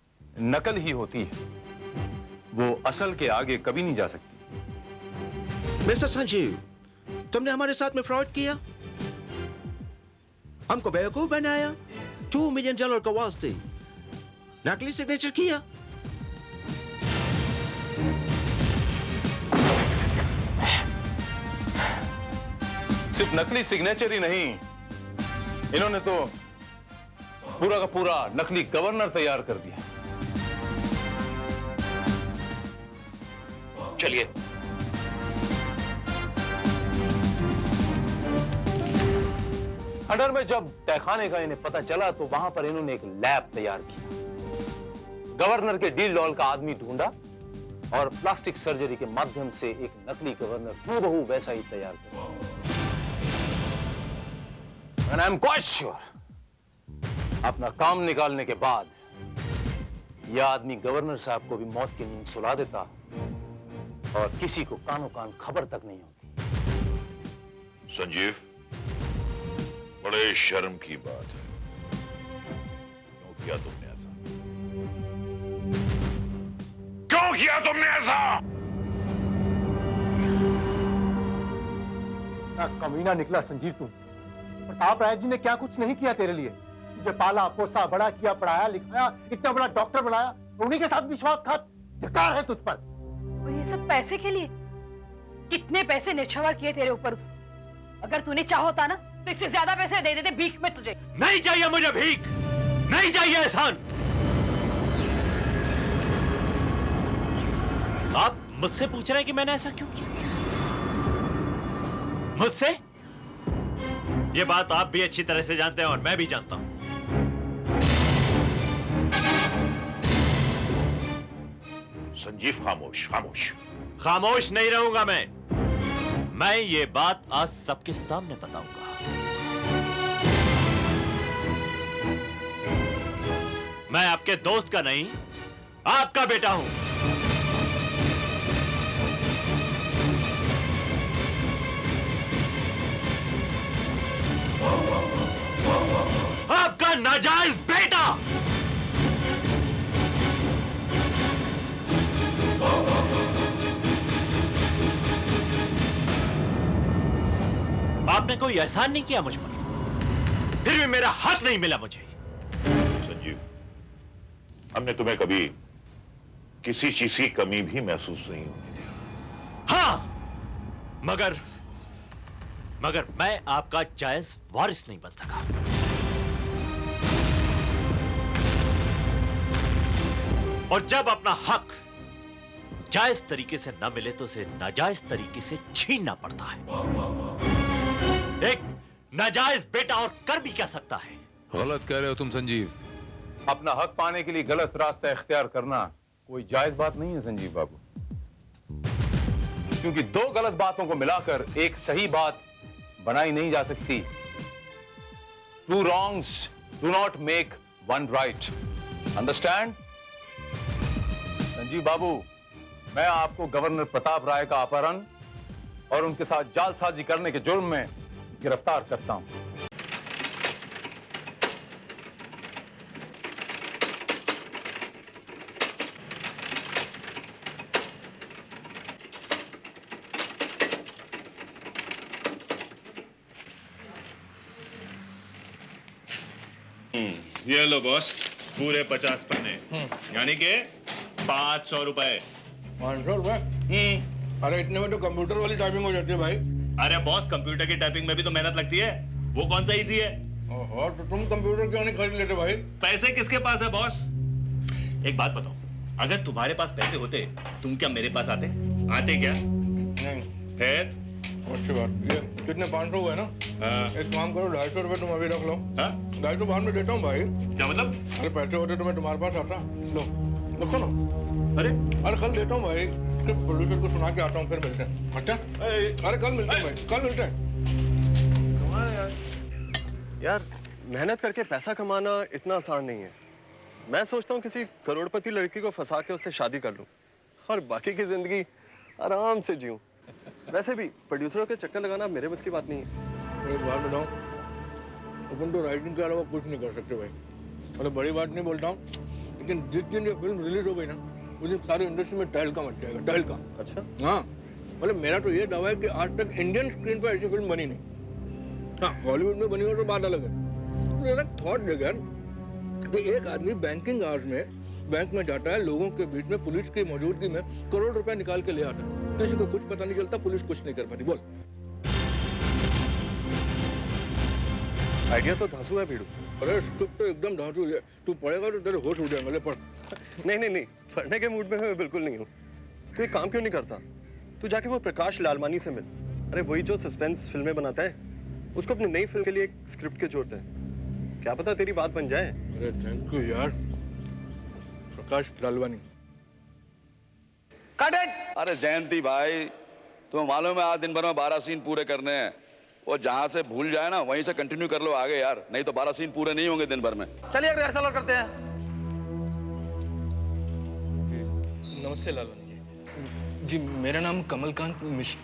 नकल ही होती है, वो असल के आगे कभी नहीं जा सकती। मिस्टर संजीव, तुमने हमारे साथ में फ्रॉड किया, हमको बेवकूफ बनाया, $2 मिलियन का वास्ते नकली सिग्नेचर किया। सिर्फ नकली सिग्नेचर ही नहीं, इन्होंने तो पूरा का पूरा नकली गवर्नर तैयार कर दिया। चलिए। खंडहर में जब तहखाने का इन्हें पता चला तो वहां पर इन्होंने एक लैब तैयार किया। गवर्नर के डील डॉल का आदमी ढूंढा और प्लास्टिक सर्जरी के माध्यम से एक नकली गवर्नर हूबहू वैसा ही तैयार किया। And I'm quite sure, अपना काम निकालने के बाद यह आदमी गवर्नर साहब को भी मौत की नींद सुला देता और किसी को कानों कान खबर तक नहीं होती। संजीव, बड़े शर्म की बात है। क्यों किया तुमने ऐसा? क्यों किया तुमने ऐसा? कमीना निकला संजीव तुम। प्रताप राय जी ने क्या कुछ नहीं किया तेरे लिए? तुझे पाला पोसा, बड़ा किया, पढ़ाया लिखाया, इतना बड़ा डॉक्टर बनाया, उन्हीं के साथ विश्वासघात। धिक्कार है तुझ पर। और ये सब पैसे के लिए? कितने पैसे निछावर किए तेरे ऊपर उसने। अगर तूने चाहोता ना तो इससे ज्यादा पैसे दे देते भीख में तुझे। नहीं चाहिए मुझे भीख, नहीं चाहिए एहसान। आप मुझसे पूछ रहे हैं कि मैंने ऐसा क्यों किया? मुझसे? ये बात आप भी अच्छी तरह से जानते हैं और मैं भी जानता हूं। संजीव, खामोश खामोश। खामोश नहीं रहूंगा मैं ये बात आज सबके सामने बताऊंगा। मैं आपके दोस्त का नहीं, आपका बेटा हूं। नाजायज बेटा। आपने कोई एहसान नहीं किया मुझ पर, फिर भी मेरा हक नहीं मिला मुझे। संजीव, हमने तुम्हें कभी किसी चीज की कमी भी महसूस नहीं होने दिया। हाँ, मगर मैं आपका जायज वारिस नहीं बन सका। और जब अपना हक जायज तरीके से न मिले तो उसे नाजायज तरीके से छीनना पड़ता है। एक नाजायज बेटा और कर भी क्या सकता है? गलत कह रहे हो तुम संजीव। अपना हक पाने के लिए गलत रास्ता इख्तियार करना कोई जायज बात नहीं है संजीव बाबू, क्योंकि दो गलत बातों को मिलाकर एक सही बात बनाई नहीं जा सकती। Two wrongs do not make one right. Understand? Sanjeev बाबू, मैं आपको गवर्नर प्रताप राय का अपहरण और उनके साथ जालसाजी करने के जुर्म में गिरफ्तार करता हूं। ये लो बॉस, पूरे 50 पन्ने, यानी कि 500 रुपए। 500 रुपए? अरे इतने में तो कंप्यूटर वाली टाइपिंग हो जाती है भाई। अरे बॉस, कंप्यूटर की टाइपिंग में भी तो मेहनत लगती है, वो कौन सा इजी है? ओहो, तो तुम कंप्यूटर क्यों नहीं खरीद लेते भाई? पैसे किसके पास है बॉस? एक बात बताओ, अगर तुम्हारे पास पैसे होते तुम क्या मेरे पास आते? आते क्या? नहीं। फिर? अच्छी बात। ये कितने 500 हुए ना? एक काम करो, 250 रुपए तुम अभी रख लो। 250 बाद में देता हूँ भाई। क्या मतलब? अरे पैसे होते तो मैं तुम्हारे पास आता। लो रखो ना। अरे कल देता हूँ भाई, प्रोड्यूसर को सुना के आता हूँ, फिर मिलते हैं। अच्छा? अरे कल मिलते हैं भाई, कल मिलते हैं। यार मेहनत करके पैसा कमाना इतना आसान नहीं है। मैं सोचता हूँ किसी करोड़पति लड़की को फंसा के उससे शादी कर लूँ और बाकी की जिंदगी आराम से जीऊँ। वैसे भी प्रोड्यूसरों के चक्कर लगाना मेरे बस की बात नहीं है। एक बात बताऊँ, अपन तो राइटिंग के अलावा कुछ नहीं कर सकते भाई। मतलब बड़ी बात नहीं बोलता हूँ, लेकिन जिस दिन ये फिल्म रिलीज हो गई ना, उस दिन सारी इंडस्ट्री में तहलका मच जाएगा, तहलका। अच्छा? हाँ, मतलब मेरा तो ये दावा है कि आज तक इंडियन स्क्रीन पर ऐसी फिल्म बनी नहीं। हाँ, हॉलीवुड में बनी हो तो बात अलग है। तो मेरा थॉट देगा कि एक आदमी बैंकिंग आवर्स में बैंक में जाता है, लोगों के बीच में पुलिस की मौजूदगी में करोड़ रुपए निकाल के ले आता है, किसी को कुछ पता नहीं चलता, पुलिस कुछ नहीं कर पाती। बोल। आइडिया तो धांसू है भीड़ू। अरे स्क्रिप्ट तो एकदम धांसू है, तू पढ़ेगा तो तेरे होश उड़ जाएंगे। ले पढ़। नहीं, पढ़ने के मूड में मैं बिल्कुल नहीं हूँ। तू एक काम क्यों नहीं करता, तू जाके वो प्रकाश लालवानी से मिल। अरे वही जो सस्पेंस फिल्में बनाता है, उसको अपनी नई फिल्म के लिए एक स्क्रिप्ट के जोड़ते हैं। क्या पता तेरी बात बन जाए। अरे थैंक यू यार, प्रकाश लालवानी। अरे जयंती भाई, तुम्हें मालूम है आज दिन भर में 12 सीन पूरे करने हैं। वो जहां से भूल जाए ना वहीं से कंटिन्यू कर लो आगे यार, नहीं तो 12 सीन पूरे नहीं होंगे दिन भर में। चलिए रिहर्सल करते हैं। नमस्ते लालवानी जी, मेरा नाम कमलकांत मिश्रा,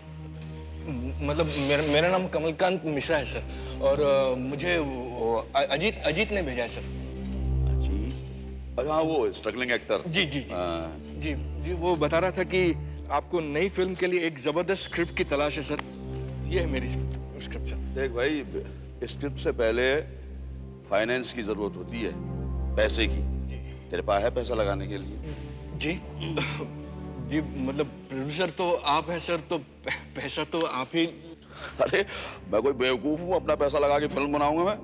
मतलब मेरा नाम कमलकांत मिश्रा है सर, और मुझे अजीत ने भेजा है सर। अजीत? हाँ, वो स्ट्रगलिंग एक्टर। जी जी जी जी, वो बता रहा था कि आपको नई फिल्म के लिए एक जबरदस्त स्क्रिप्ट की तलाश है सर। ये है मेरी स्क्रिप्ट सर। देख भाई, स्क्रिप्ट से पहले फाइनेंस की जरूरत होती है, पैसे की। तेरे पास है पैसा लगाने के लिए? जी जी, मतलब प्रोड्यूसर तो आप हैं सर, तो पैसा तो आप ही। अरे मैं कोई बेवकूफ हूँ अपना पैसा लगा के फिल्म बनाऊंगा मैं?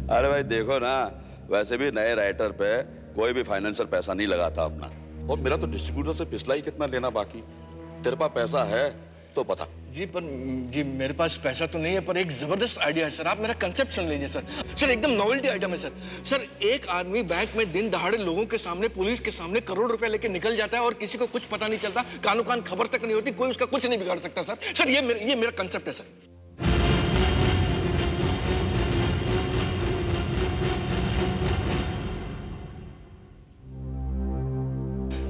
अरे भाई देखो ना, वैसे भी नए राइटर पे कोई भी फाइनेंसर पैसा नहीं लगाता अपना, और मेरा तो डिस्ट्रीब्यूटर से पिछला ही कितना लेना बाकी। तेरे पास पैसा है तो बता। जी पर जी मेरे पास पैसा तो नहीं है, पर एक जबरदस्त आइडिया है सर। आप मेरा कंसेप्ट सुन लीजिए सर। सर एकदम नॉवेल्टी आइटम है सर। सर एक आदमी बैंक में दिन दहाड़े लोगों के सामने, पुलिस के सामने करोड़ रुपए लेके निकल जाता है और किसी को कुछ पता नहीं चलता, कानो कान खबर तक नहीं होती, कोई उसका कुछ नहीं बिगाड़ सकता सर। सर ये मेरा कंसेप्ट है सर।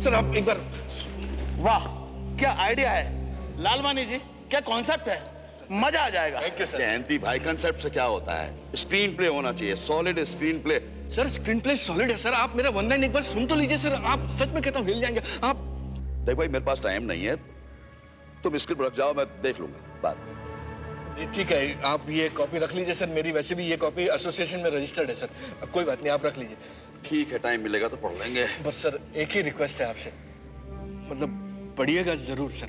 सर आप एक बार। वाह क्या आइडिया है लालवानी जी, क्या कॉन्सेप्ट है? मजा आ जाएगा। Thank you sir. जयंती भाई, कंसेप्ट से क्या होता है? स्क्रीन प्ले होना चाहिए, solid screen play. Sir screen play solid है सर, आप मेरा वन लाइन एक बार सुन तो लीजिए सर, आप सच में कहता हूँ हिल जाएंगे आप। देख भाई, मेरे पास टाइम नहीं है, तुम स्क्रिप्ट रख जाओ, मैं देख लूंगा बात। जी ठीक है, आप ये कॉपी रख लीजिए सर, मेरी वैसे भी ये कॉपी एसोसिएशन में रजिस्टर्ड है सर, अब कोई बात नहीं, आप रख लीजिए। ठीक है, टाइम मिलेगा तो पढ़ लेंगे। बस सर एक ही रिक्वेस्ट है आपसे, मतलब पढ़िएगा जरूर सर।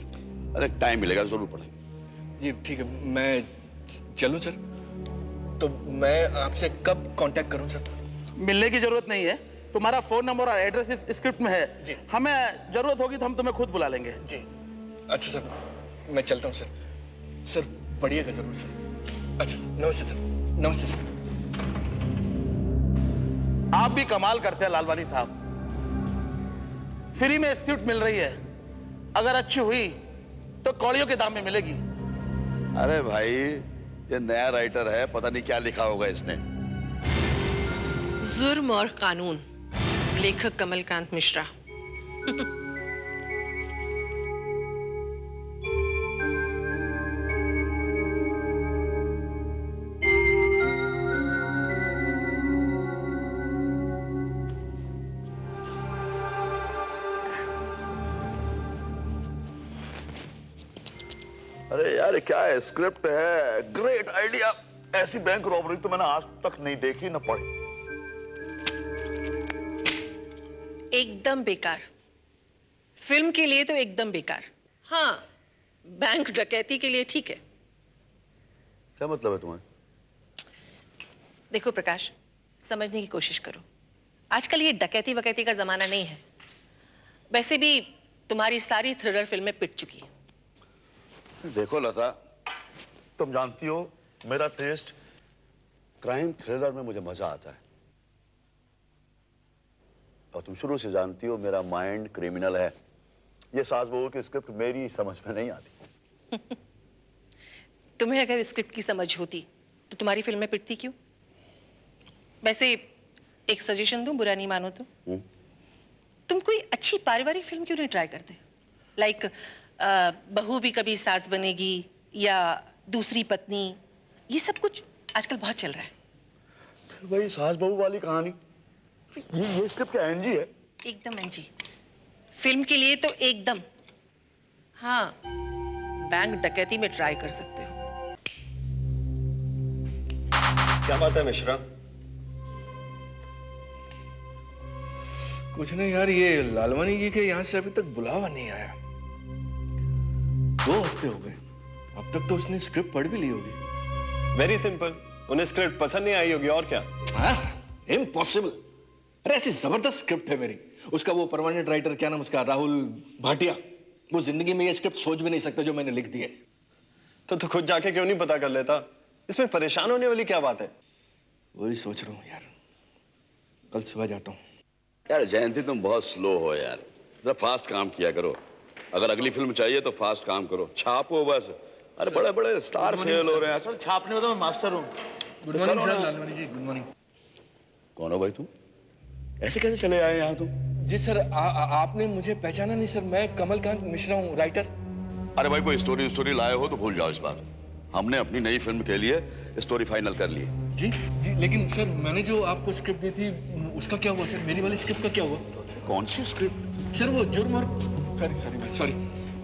अरे टाइम मिलेगा जरूर पढ़ेंगे। जी ठीक है, मैं चलूं सर? तो मैं आपसे कब कांटेक्ट करूं सर? मिलने की जरूरत नहीं है, तुम्हारा फोन नंबर और एड्रेस इस स्क्रिप्ट में है जी। हमें जरूरत होगी तो हम तुम्हें खुद बुला लेंगे जी। अच्छा सर, मैं चलता हूँ सर। सर पढ़िएगा जरूर सर। अच्छा नमस्ते सर। नमस्ते सर। आप भी कमाल करते हैं लालवानी साहब, फ्री में स्क्रिप्ट मिल रही है, अगर अच्छी हुई तो कौड़ियों के दाम में मिलेगी। अरे भाई, ये नया राइटर है, पता नहीं क्या लिखा होगा इसने। जुर्म और कानून, लेखक कमलकांत मिश्रा। अरे यार क्या है, स्क्रिप्ट है, ग्रेट आइडिया। ऐसी बैंक रॉबरी तो मैंने आज तक नहीं देखी न पढ़ी। एकदम बेकार, फिल्म के लिए तो एकदम बेकार। हाँ, बैंक डकैती के लिए ठीक है। क्या मतलब है तुम्हारा? देखो प्रकाश, समझने की कोशिश करो, आजकल ये डकैती वकैती का जमाना नहीं है। वैसे भी तुम्हारी सारी थ्रिलर फिल्में पिट चुकी हैं। देखो लता, तुम जानती हो मेरा टेस्ट क्राइम थ्रिलर में मुझे मजा आता है, और तुम शुरू से जानती हो मेरा माइंड क्रिमिनल है। ये सास बहू की स्क्रिप्ट मेरी समझ में नहीं आती। तुम्हें अगर स्क्रिप्ट की समझ होती तो तुम्हारी फिल्में पिटती क्यों? वैसे एक सजेशन दूं, बुरा नहीं मानो तो। तुम कोई अच्छी पारिवारिक फिल्म क्यों नहीं ट्राई करते? लाइक बहू भी कभी सास बनेगी या दूसरी पत्नी, ये सब कुछ आजकल बहुत चल रहा है। फिर वही सास बहू वाली कहानी। ये स्क्रिप्ट क्या एनजी है? एकदम एनजी, फिल्म के लिए तो एकदम। हाँ, बैंक डकैती में ट्राई कर सकते हो। क्या बात है मिश्रा? कुछ नहीं यार, ये लालवानी जी के यहाँ से अभी तक बुलावा नहीं आया। 2 हफ्ते हो गए, अब तक तो उसने स्क्रिप्ट पढ़ भी ली होगी। वेरी सिंपल, उन्हें स्क्रिप्ट पसंद नहीं आई होगी, और क्या? इम्पॉसिबल। अरे ऐसी जबरदस्त स्क्रिप्ट है मेरी। उसका वो परमानेंट राइटर, क्या नाम उसका, राहुल भाटिया, वो जिंदगी में ये स्क्रिप्ट सोच भी नहीं सकता जो मैंने लिख दी है। तो खुद जाके क्यों नहीं पता कर लेता? इसमें परेशान होने वाली क्या बात है? वही सोच रहा हूँ यार, कल सुबह जाता हूँ। यार जयंती, तुम बहुत स्लो हो यार, जरा फास्ट काम किया करो। अगर अगली फिल्म चाहिए तो फास्ट काम करो, छापो बस। अरे बड़े बड़े स्टार फेल हो रहे हैं सर। छापने में तो मैं मास्टर हूँ। Good morning sir. Lalwani ji good morning. कौन हो भाई तुम? ऐसे कैसे चले आए यहाँ तुम? जी सर, आपने मुझे पहचाना नहीं सर, मैं कमलकांत मिश्रा हूँ, राइटर। अरे भाई, कोई स्टोरी लाए हो तो भूल जाओ इस बात। हमने अपनी नई फिल्म के लिए स्टोरी फाइनल कर ली। जी जी, लेकिन सर मैंने जो आपको स्क्रिप्ट दी थी उसका क्या हुआ सर? मेरी वाली स्क्रिप्ट का क्या हुआ? कौन सी स्क्रिप्ट? सर वो जुर्म और सॉरी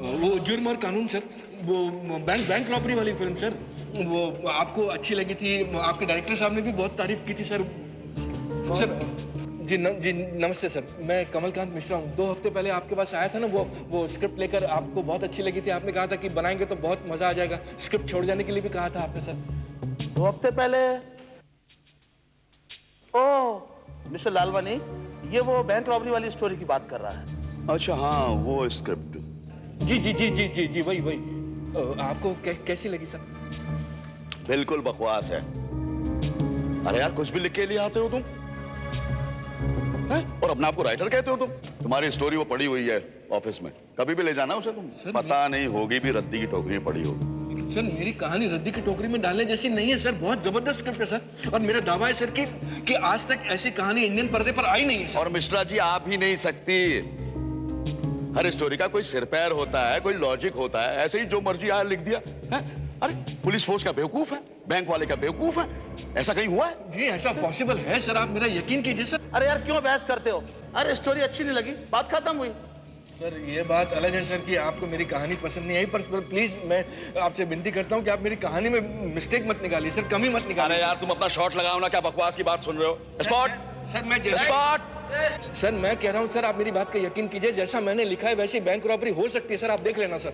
वो जुर्म और कानून सर, वो बैंक रॉबरी वाली फिल्म सर, वो आपको अच्छी लगी थी, आपके डायरेक्टर साहब ने भी बहुत तारीफ की थी सर। सर जी नमस्ते सर, मैं कमलकांत मिश्रा हूँ। 2 हफ्ते पहले आपके पास आया था ना, वो स्क्रिप्ट लेकर, आपको बहुत अच्छी लगी थी। आपने कहा था कि बनाएंगे तो बहुत मजा आ जाएगा। स्क्रिप्ट छोड़ जाने के लिए भी कहा था आपने सर। 2 हफ्ते पहले? ओह मिस्टर लालवानी, ये वो बैंक रॉबरी वाली स्टोरी की बात कर रहा है। अच्छा हाँ, वो स्क्रिप्ट। जी जी जी जी जी जी, वही। आपको कैसी लगी सर? बिल्कुल बकवास है। अरे यार, कुछ भी लिख के लिए आते हो तुम है? और अपने आप को राइटर कहते हो तुम? तुम्हारी स्टोरी वो पड़ी हुई है ऑफिस में, कभी भी ले जाना उसे तुम। पता नहीं होगी भी रद्दी की टोकरी में पड़ी होगी। सर मेरी कहानी रद्दी की टोकरी में डालने जैसी नहीं है सर, बहुत जबरदस्त स्क्रिप्ट है सर। और मेरा दावा है सर कि आज तक ऐसी कहानी इंडियन पर्दे पर आई नहीं है सर। और मिश्रा जी, आप ही नहीं सकती। हर स्टोरी का कोई सिर पैर होता है, कोई लॉजिक होता है। ऐसे ही जो मर्जी यहाँ लिख दिया है? अरे पुलिस फोर्स का बेवकूफ है, बैंक वाले का बेवकूफ है, ऐसा कहीं हुआ है? जी ऐसा पॉसिबल है सर, आप मेरा यकीन कीजिए सर। अरे यार क्यों बहस करते हो? अरे स्टोरी अच्छी नहीं लगी, बात खत्म हुई। सर ये बात अलग है सर कि आपको मेरी कहानी पसंद नहीं आई, पर प्लीज मैं आपसे विनती करता हूँ कि आप मेरी कहानी में मिस्टेक मत निकालिए सर, कमी मत निकालिए। अरे यार तुम अपना शॉट लगाओ ना, क्या बकवास की बात सुन रहे हो? स्पॉट सर मैं स्पॉट सर मैं कह रहा हूँ सर, आप मेरी बात का यकीन कीजिए, जैसा मैंने लिखा है वैसी बैंक रॉबरी हो सकती है सर, आप देख लेना सर।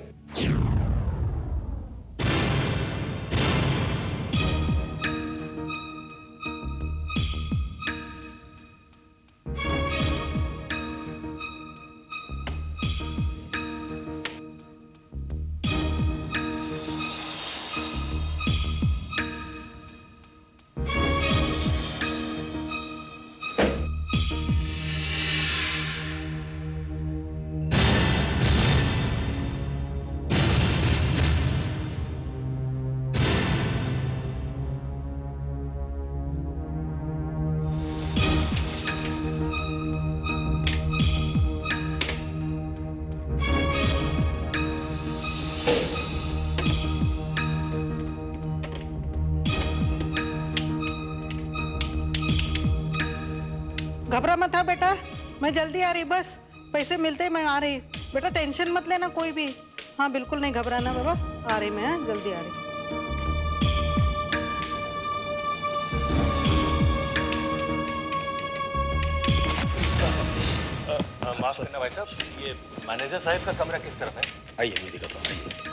घबरा मत था बेटा, मैं जल्दी आ रही, बस पैसे मिलते ही मैं आ रही। बेटा टेंशन मत लेना कोई भी। हाँ बिल्कुल नहीं घबराना बाबा, आ रही मैं, हाँ जल्दी आ रही। माफ करना भाई साहब, ये मैनेजर साहब का कमरा किस तरफ है? आइए मैं दिखाता हूँ, आइए।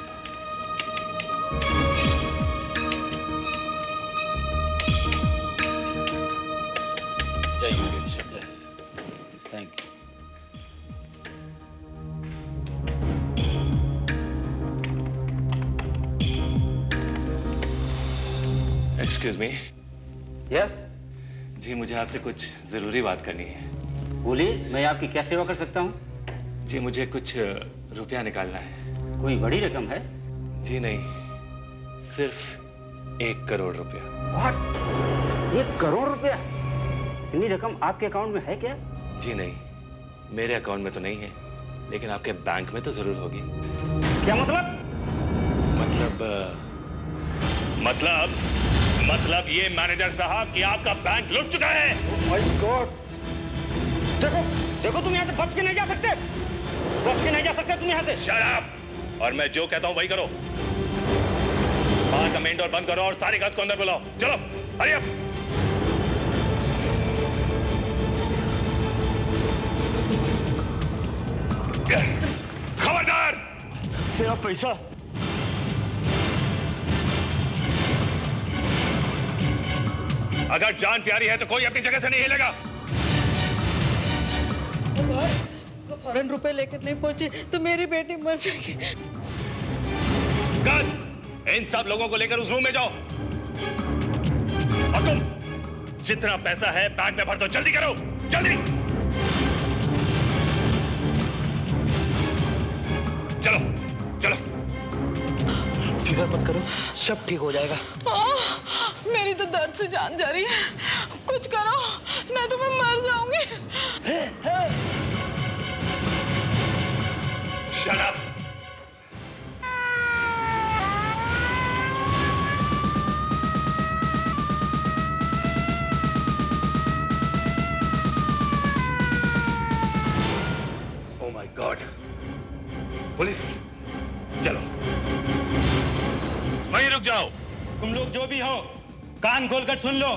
Thank you. Excuse me. Yes जी मुझे आपसे कुछ जरूरी बात करनी है। बोलिए, मैं आपकी क्या सेवा कर सकता हूँ? जी मुझे कुछ रुपया निकालना है। कोई बड़ी रकम है? जी नहीं, सिर्फ 1 करोड़ रुपया। 1 करोड़ रुपया? इतनी रकम आपके अकाउंट में है क्या? जी नहीं, मेरे अकाउंट में तो नहीं है, लेकिन आपके बैंक में तो जरूर होगी। क्या मतलब? मतलब ये मैनेजर साहब कि आपका बैंक लुट चुका है। Oh my God! देखो तुम यहाँ से बच के नहीं जा सकते, तुम यहाँ से। Shut up! और मैं जो कहता हूँ वही करो। बाहर का मेन डोर बंद करो और सारी गाज को अंदर बुलाओ। चलो हरी अप। खबरदार! तेरा पैसा अगर जान प्यारी है तो कोई अपनी जगह से नहीं हिलेगा। फौरन रुपए लेकर नहीं पहुंची तो मेरी बेटी मर जाएगी। इन सब लोगों को लेकर उस रूम में जाओ और तुम जितना पैसा है बैग में भर दो। जल्दी करो, जल्दी। चलो चलो। फिक्र मत करो, सब ठीक हो जाएगा। मेरी तो दर्द से जान जा रही है, कुछ करो नहीं तो मैं मर जाऊंगी। Shut up! Oh my God! Police, चलो। वहीं रुक जाओ। तुम लोग जो भी हो, कान खोलकर सुन लो।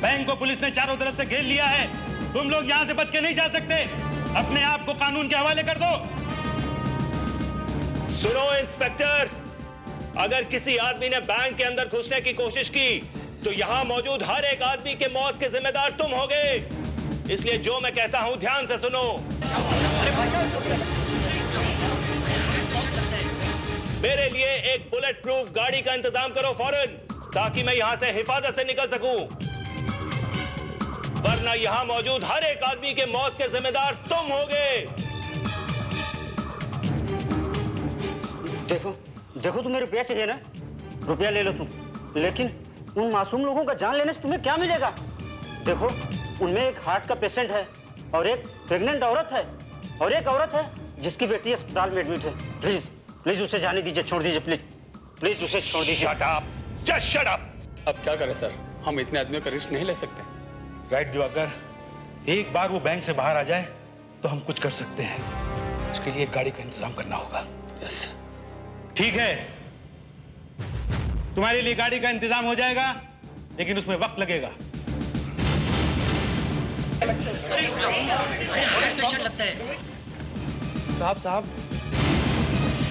बैंक को पुलिस ने चारों तरफ से घेर लिया है। तुम लोग यहाँ से बच के नहीं जा सकते। अपने आप को कानून के हवाले कर दो। सुनो इंस्पेक्टर, अगर किसी आदमी ने बैंक के अंदर घुसने की कोशिश की तो यहां मौजूद हर एक आदमी के मौत के जिम्मेदार तुम होगे। इसलिए जो मैं कहता हूं ध्यान से सुनो। मेरे लिए एक बुलेट प्रूफ गाड़ी का इंतजाम करो फौरन, ताकि मैं यहां से हिफाजत से निकल सकूं। वरना यहां मौजूद हर एक आदमी के मौत के जिम्मेदार तुम होगे। देखो देखो, तुम्हें रुपया चाहिए ना, रुपया ले लो तुम, लेकिन उन मासूम लोगों का जान लेने से तुम्हें क्या मिलेगा? देखो, उनमें एक हार्ट का पेशेंट है और एक प्रेग्नेंट औरत है और एक औरत है जिसकी बेटी अस्पताल में एडमिट है। प्लीज प्लीज उसे जाने दीजिए, छोड़ दीजिए प्लीज प्लीज उसे छोड़ दीजिए। Shut up, just shut up. अब क्या करें सर, हम इतने आदमियों का रिस्क नहीं ले सकते। राइट दिवाकर, एक बार वो बैंक से बाहर आ जाए तो हम कुछ कर सकते हैं। उसके लिए एक गाड़ी का इंतजाम करना होगा। यस ठीक है, तुम्हारे लिए गाड़ी का इंतजाम हो जाएगा, लेकिन उसमें वक्त लगेगा। साहब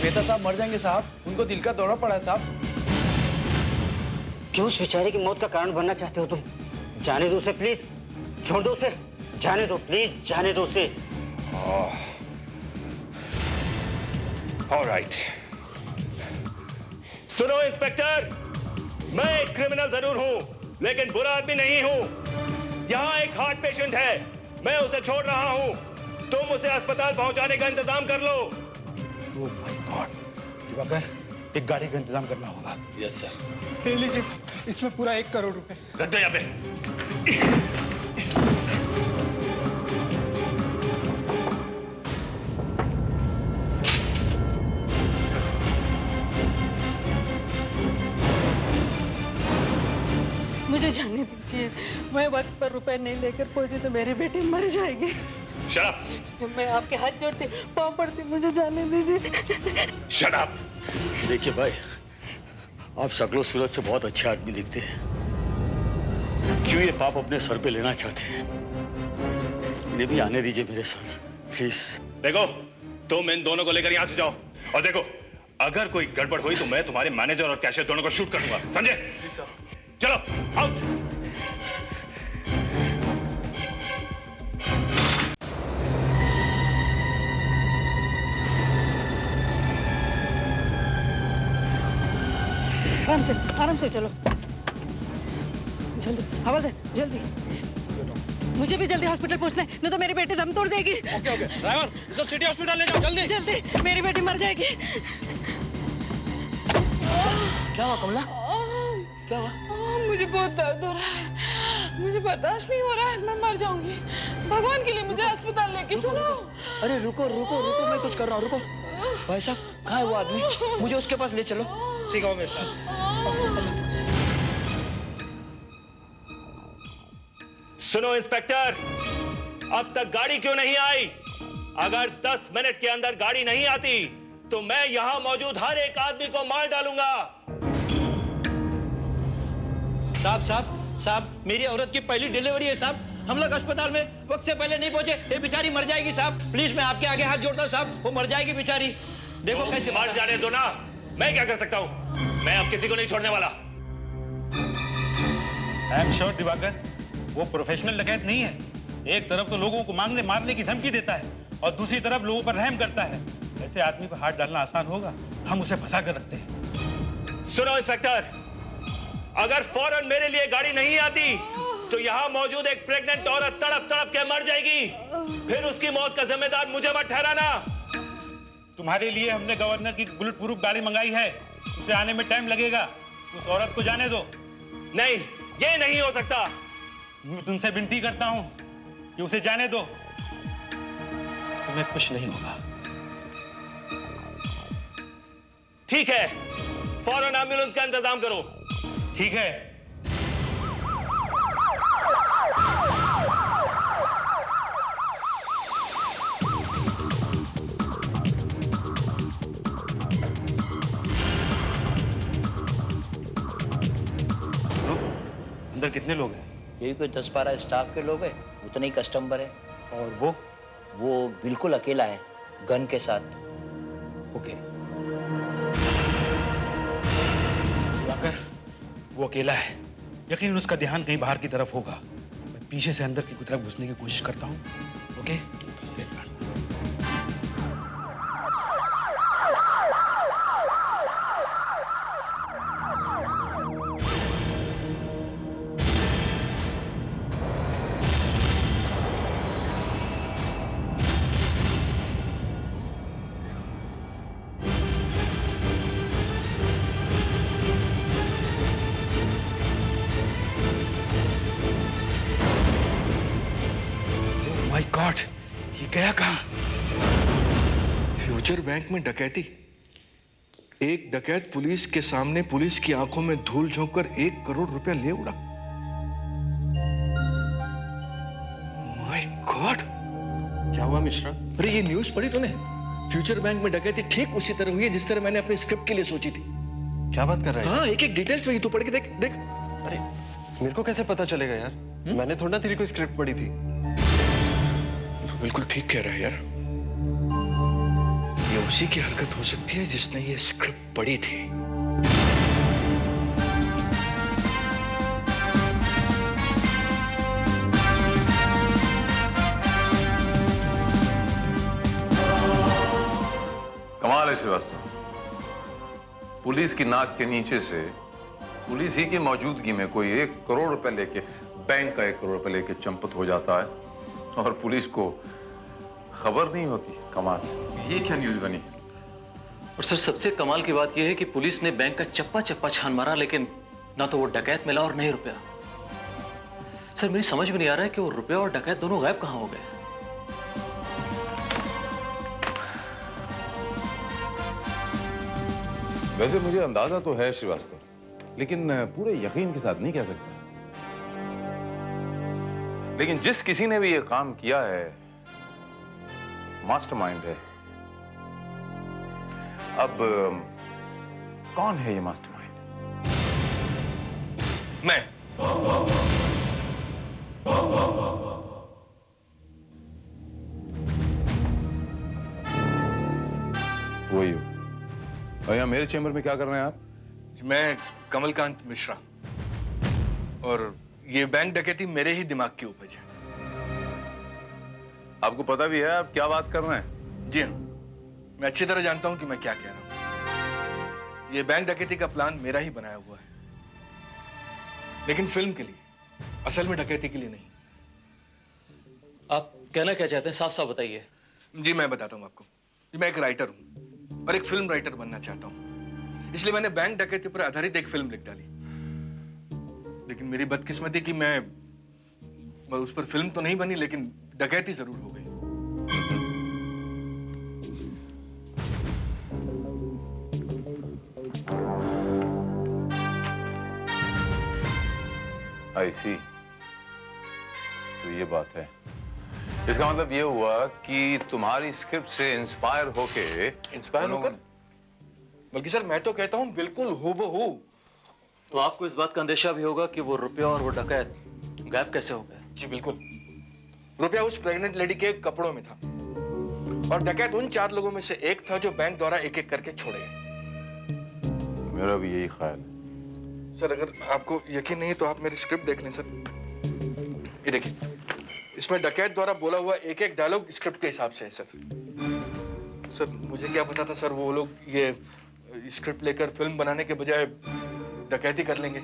मेहता साहब मर जाएंगे साहब, उनको दिल का दौरा पड़ा है साहब। क्यों उस बेचारे की मौत का कारण बनना चाहते हो तुम? जाने दो उसे प्लीज, छोड़ दो उसे, जाने दो प्लीज, जाने दो उसे। ऑलराइट, सुनो इंस्पेक्टर, मैं एक क्रिमिनल जरूर हूं, लेकिन बुरा आदमी नहीं हूं। यहां एक हार्ट पेशेंट है, मैं उसे छोड़ रहा हूं। तुम उसे अस्पताल पहुंचाने का इंतजाम कर लो। ओह माय गॉड, दिवाकर, एक गाड़ी का इंतजाम करना होगा। Yes sir. ले लीजिए सर, इसमें पूरा 1 करोड़ रुपए। रख दो यहाँ पे। मुझे जाने दीजिए, मैं वक्त पर रुपए नहीं लेकर पहुंची तो मेरी बेटी मर जाएगी। Shut up. मैं आपके हाथ जोड़ती, पाँव पड़ती, मुझे जाने दीजिए। Shut up. देखिए भाई, आप शक्लो सूरत से बहुत अच्छे आदमी दिखते हैं। क्यों ये पाप अपने सर पे लेना चाहते हैं? इन्हें भी आने दीजिए मेरे साथ प्लीज। देखो, तुम इन दोनों को लेकर यहां से जाओ, और देखो अगर कोई गड़बड़ हुई तो मैं तुम्हारे मैनेजर और कैशियर दोनों को शूट करूंगा, समझे? चलो आउट। आराम से चलो, जल्दी हवलदार, जल्दी। मुझे भी जल्दी हॉस्पिटल पहुंचना है, नहीं तो मेरी बेटी दम तोड़ देगी। ओके ड्राइवर, इसे सिटी हॉस्पिटल ले जाओ जल्दी। जल्दी, मेरी बेटी मर जाएगी। क्या हुआ कमला? क्या हुआ? मुझे बहुत दर्द हो रहा है, मुझे बर्दाश्त नहीं हो रहा है, मैं मर जाऊंगी। भगवान के लिए मुझे अस्पताल लेके चलो। अरे रुको रुको रुको, मैं कुछ कर रहा हूँ, रुको। भाई साहब, कहाँ है वो आदमी? मुझे उसके पास ले चलो। ठीक है, मेरे साथ। सुनो इंस्पेक्टर, अब तक गाड़ी क्यों नहीं आई? अगर 10 मिनट के अंदर गाड़ी नहीं आती तो मैं यहां मौजूद हर एक आदमी को मार डालूंगा। साहब, मेरी औरत की पहली डिलीवरी है साहब। हम लोग अस्पताल में वक्त से पहले नहीं पहुंचे, ये बेचारी मर जाएगी साहब। प्लीज मैं आपके आगे हाथ जोड़ता हूं साहब, वो मर जाएगी बेचारी। देखो तो कैसे मर जाने दो ना, मैं क्या कर सकता हूं? मैं अब किसी को नहीं छोड़ने वाला। आई एम श्योर दिवाकर, वो प्रोफेशनल डकैत नहीं है। एक तरफ तो लोगों को मारने की धमकी देता है और दूसरी तरफ लोगों पर रहम करता है। ऐसे आदमी पर हाथ डालना आसान होगा? हम उसे फंसा कर रखते हैं। सुनो इंस्पेक्टर, अगर फौरन मेरे लिए गाड़ी नहीं आती तो यहां मौजूद एक प्रेग्नेंट औरत तड़प तड़प के मर जाएगी। फिर उसकी मौत का जिम्मेदार मुझे मत ठहराना। तुम्हारे लिए हमने गवर्नर की बुलेट प्रूफ गाड़ी मंगाई है, उसे आने में टाइम लगेगा। उस औरत को जाने दो। नहीं, ये नहीं हो सकता। मैं तुमसे विनती करता हूं कि उसे जाने दो, तुम्हें कुछ नहीं होगा। ठीक है, फौरन एम्बुलेंस का इंतजाम करो। ठीक है। अंदर कितने लोग हैं? यही कोई 10-12 स्टाफ के लोग हैं, उतने ही कस्टमर है। और वो बिल्कुल अकेला है, गन के साथ। ओके। दिवाकर, वो अकेला है, यकीन उसका ध्यान कहीं बाहर की तरफ होगा। मैं पीछे से अंदर की तरफ घुसने की कोशिश करता हूँ। ओके? माय गॉड, ये गया कहाँ? फ्यूचर बैंक में डकैती? एक डकैत पुलिस के सामने पुलिस की आंखों में धूल झोंक कर 1 करोड़ रुपया ले उड़ा। My God! क्या हुआ मिश्रा? अरे ये न्यूज़ पढ़ी तूने? फ्यूचर बैंक में डकैती ठीक उसी तरह हुई है जिस तरह मैंने अपने स्क्रिप्ट के लिए सोची थी। क्या बात कर रहा है? हाँ, एक-एक डिटेल्स में तू पढ़ के देख देख। अरे मेरे को कैसे पता चलेगा यार? मैंने थोड़ा ना तेरी कोई स्क्रिप्ट पढ़ी थी। तू बिल्कुल ठीक कह रहा है यार। ये उसी की हरकत हो सकती है जिसने ये स्क्रिप्ट पढ़ी थी। कमाल है श्रीवास्तव, पुलिस की नाक के नीचे से पुलिस ही की मौजूदगी में कोई 1 करोड़ रुपए लेके, बैंक का 1 करोड़ रुपए लेके चंपत हो जाता है और पुलिस को खबर नहीं होती। कमाल, ये क्या न्यूज़ बनी? और सर सबसे कमाल की बात यह है कि पुलिस ने बैंक का चप्पा चप्पा छान मारा, लेकिन ना तो वो डकैत मिला और नहीं रुपया। सर मेरी समझ में नहीं आ रहा है कि वो रुपया और डकैत दोनों गायब कहां हो गए। वैसे मुझे अंदाजा तो है श्रीवास्तव, लेकिन पूरे यकीन के साथ नहीं कह सकता। लेकिन जिस किसी ने भी ये काम किया है मास्टरमाइंड है। अब कौन है ये मास्टरमाइंड? मैं। वही हो। और यहाँ मेरे चैम्बर में क्या कर रहे हैं आप? मैं कमलकांत मिश्रा, और ये बैंक डकैती मेरे ही दिमाग की उपज है। आपको पता भी है आप क्या बात कर रहे हैं? जी हाँ, मैं अच्छी तरह जानता हूं कि मैं क्या कह रहा हूं। ये बैंक डकैती का प्लान मेरा ही बनाया हुआ है, लेकिन फिल्म के लिए, असल में डकैती के लिए नहीं। आप कहना क्या चाहते हैं, साफ साफ बताइए। जी मैं बताता हूं आपको। मैं एक राइटर हूं और एक फिल्म राइटर बनना चाहता हूं, इसलिए मैंने बैंक डकैती पर आधारित एक फिल्म लिख डाली। लेकिन मेरी बदकिस्मती कि मैं उस पर फिल्म तो नहीं बनी, लेकिन डकैती जरूर हो गई। आई सी, तो ये बात है। इसका मतलब ये हुआ कि तुम्हारी स्क्रिप्ट से इंस्पायर होके बल्कि सर मैं तो कहता हूं बिल्कुल हूबहू। तो आपको इस बात का अंदेशा भी होगा कि वो रुपया और वो डकैत गायब कैसे हो गए? जी बिल्कुल। रुपया उस प्रेग्नेंट लेडी के कपड़ों में था और डकैत उन 4 लोगों में से एक था जो बैंक द्वारा एक एक करके छोड़े गए। मेरा भी यही ख्याल है। सर अगर आपको यकीन नहीं तो आप मेरी स्क्रिप्ट देख लें सर। ये देखिए, इसमें डकैत द्वारा बोला हुआ एक एक डायलॉग स्क्रिप्ट के हिसाब से है सर। सर मुझे क्या पता था सर वो लोग ये स्क्रिप्ट लेकर फिल्म बनाने के बजाय डकैती कर लेंगे।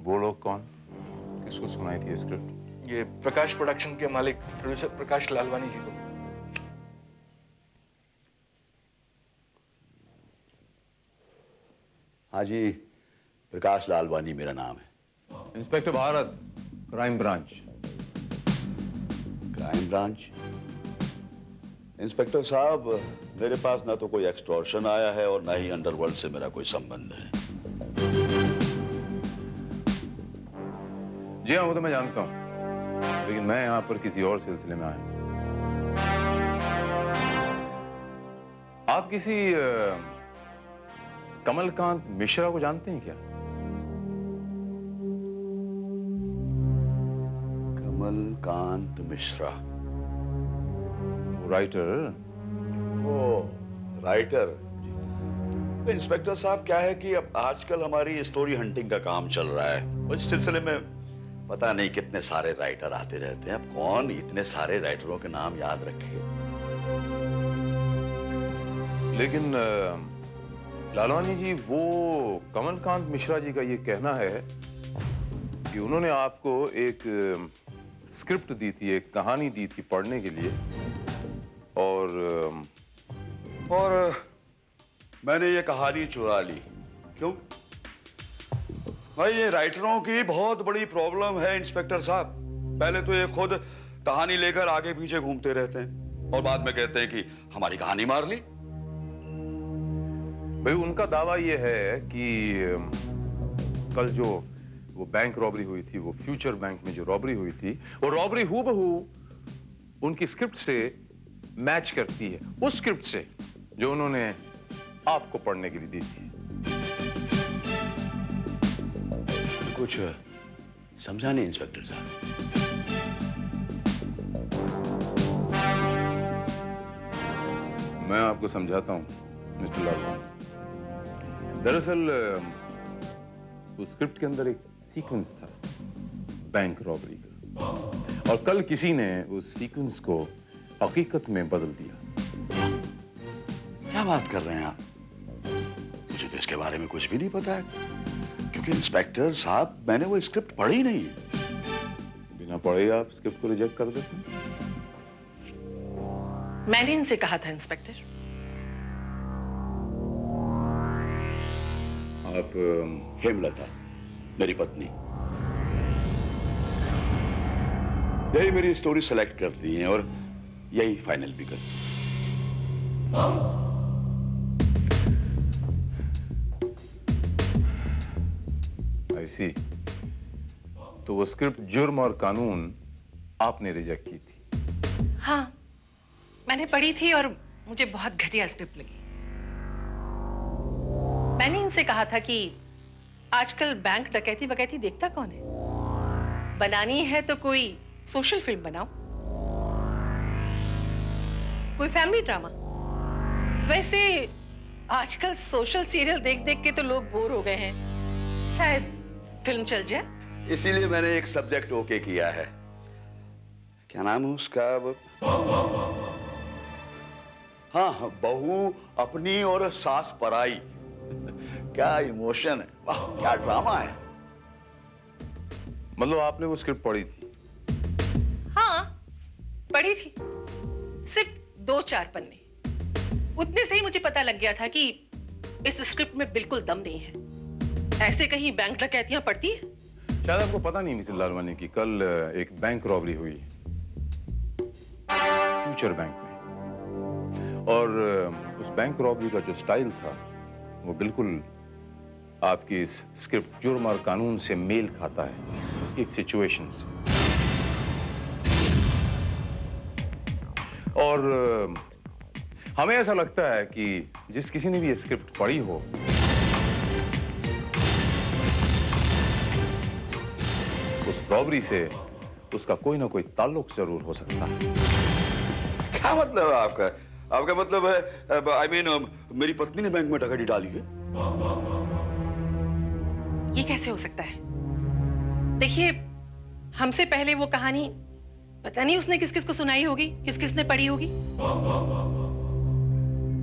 वो लोग कौन? किसको सुनाई थी स्क्रिप्ट? ये प्रकाश प्रोडक्शन के मालिक प्रोड्यूसर प्रकाश लालवानी जी को। हाँ जी, प्रकाश लालवानी मेरा नाम है। Inspector Bharat, crime branch. Crime branch? Inspector साहब, मेरे पास ना तो कोई एक्सटॉर्शन आया है और ना ही अंडरवर्ल्ड से मेरा कोई संबंध है। जी हाँ, वो तो मैं जानता हूँ, लेकिन मैं यहाँ पर किसी और सिलसिले में आया हूँ। आप किसी कमलकांत मिश्रा को जानते हैं क्या? कमलकांत मिश्रा? राइटर? ओ, राइटर। तो इंस्पेक्टर साहब क्या है कि अब आजकल हमारी स्टोरी हंटिंग का काम चल रहा है, उस सिलसिले में पता नहीं कितने सारे राइटर आते रहते हैं। अब कौन इतने सारे राइटरों के नाम याद रखे? लेकिन लालवानी जी, वो कमलकांत मिश्रा जी का ये कहना है कि उन्होंने आपको एक स्क्रिप्ट दी थी, एक कहानी दी थी पढ़ने के लिए, और मैंने ये कहानी चुरा ली। क्यों? भाई ये राइटरों की बहुत बड़ी प्रॉब्लम है इंस्पेक्टर साहब। पहले तो ये खुद कहानी लेकर आगे पीछे घूमते रहते हैं और बाद में कहते हैं कि हमारी कहानी मार ली। भाई उनका दावा ये है कि कल जो वो बैंक रॉबरी हुई थी, वो फ्यूचर बैंक में जो रॉबरी हुई थी, वो रॉबरी हूबहू उनकी स्क्रिप्ट से मैच करती है, उस स्क्रिप्ट से जो उन्होंने आपको पढ़ने के लिए दी थी। कुछ समझा नहीं इंस्पेक्टर साहब। मैं आपको समझाता हूं मिस्टर लालवानी। दरअसल उस स्क्रिप्ट के अंदर एक सीक्वेंस था बैंक रॉबरी का, और कल किसी ने उस सीक्वेंस को हकीकत में बदल दिया। क्या बात कर रहे हैं आप? मुझे तो इसके बारे में कुछ भी नहीं पता है, क्योंकि इंस्पेक्टर साहब मैंने वो स्क्रिप्ट पढ़ी नहीं है। बिना पढ़े आप स्क्रिप्ट को रिजेक्ट कर देते हैं? मैंने इनसे कहा था इंस्पेक्टर। आप हेमलता, मेरी पत्नी, यही मेरी स्टोरी सेलेक्ट करती हैं और यही फाइनल भी करती हैं। आई सी। तो वो स्क्रिप्ट जुर्म और कानून आपने रिजेक्ट की थी? हाँ, मैंने पढ़ी थी और मुझे बहुत घटिया स्क्रिप्ट लगी। मैंने इनसे कहा था कि आजकल बैंक डकैती वकैती देखता कौन है? बनानी है तो कोई सोशल फिल्म बनाओ, कोई फैमिली ड्रामा। वैसे आजकल सोशल सीरियल देख देख के तो लोग बोर हो गए हैं, शायद फिल्म चल जाए। इसीलिए मैंने एक सब्जेक्ट ओके किया है। क्या नाम है उसका? हाँ, बहू अपनी और सास पराई। क्या इमोशन है, वाह क्या ड्रामा है। मतलब आपने वो स्क्रिप्ट पढ़ी थी? हाँ, पढ़ी थी, सिर्फ 2-4 पन्ने। उतने से ही मुझे पता लग गया था कि इस स्क्रिप्ट में बिल्कुल दम नहीं है। ऐसे कहीं बैंक डकैतियां पड़ती है? शायद आपको पता नहीं मिसेस लालवानी की कल एक बैंक रॉबरी हुई फ्यूचर बैंक में, और उस बैंक रॉबरी का जो स्टाइल था वो बिल्कुल आपकी इस स्क्रिप्ट जुर्म और कानून से मेल खाता है, एक सिचुएशन से। और हमें ऐसा लगता है कि जिस किसी ने भी ये स्क्रिप्ट पढ़ी हो, उस रॉबरी से उसका कोई ना कोई ताल्लुक जरूर हो सकता है। क्या मतलब है आपका? आपका मतलब है आई मीन मेरी पत्नी ने बैंक में डकैती डाली है? ये कैसे हो सकता है? देखिए, हमसे पहले वो कहानी पता नहीं उसने किस किस को सुनाई होगी, किस किस ने पढ़ी होगी।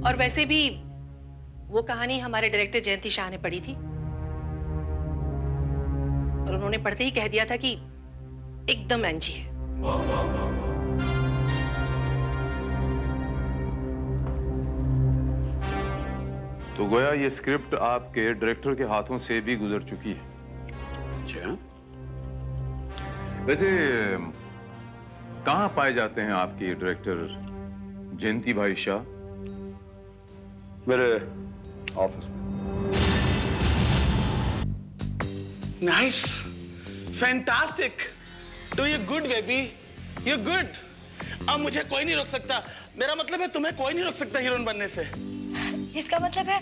और वैसे भी वो कहानी हमारे डायरेक्टर जयंती शाह ने पढ़ी थी, और उन्होंने पढ़ते ही कह दिया था कि एकदम एनजी है। तो गोया ये स्क्रिप्ट आपके डायरेक्टर के हाथों से भी गुजर चुकी है। अच्छा, वैसे कहाँ पाए जाते हैं आपके डायरेक्टर जयंती भाई शाह? मेरे ऑफिस में। Nice, fantastic, do you good baby, you good. अब मुझे कोई नहीं रोक सकता। मेरा मतलब है तुम्हें कोई नहीं रोक सकता हीरोइन बनने से। इसका मतलब है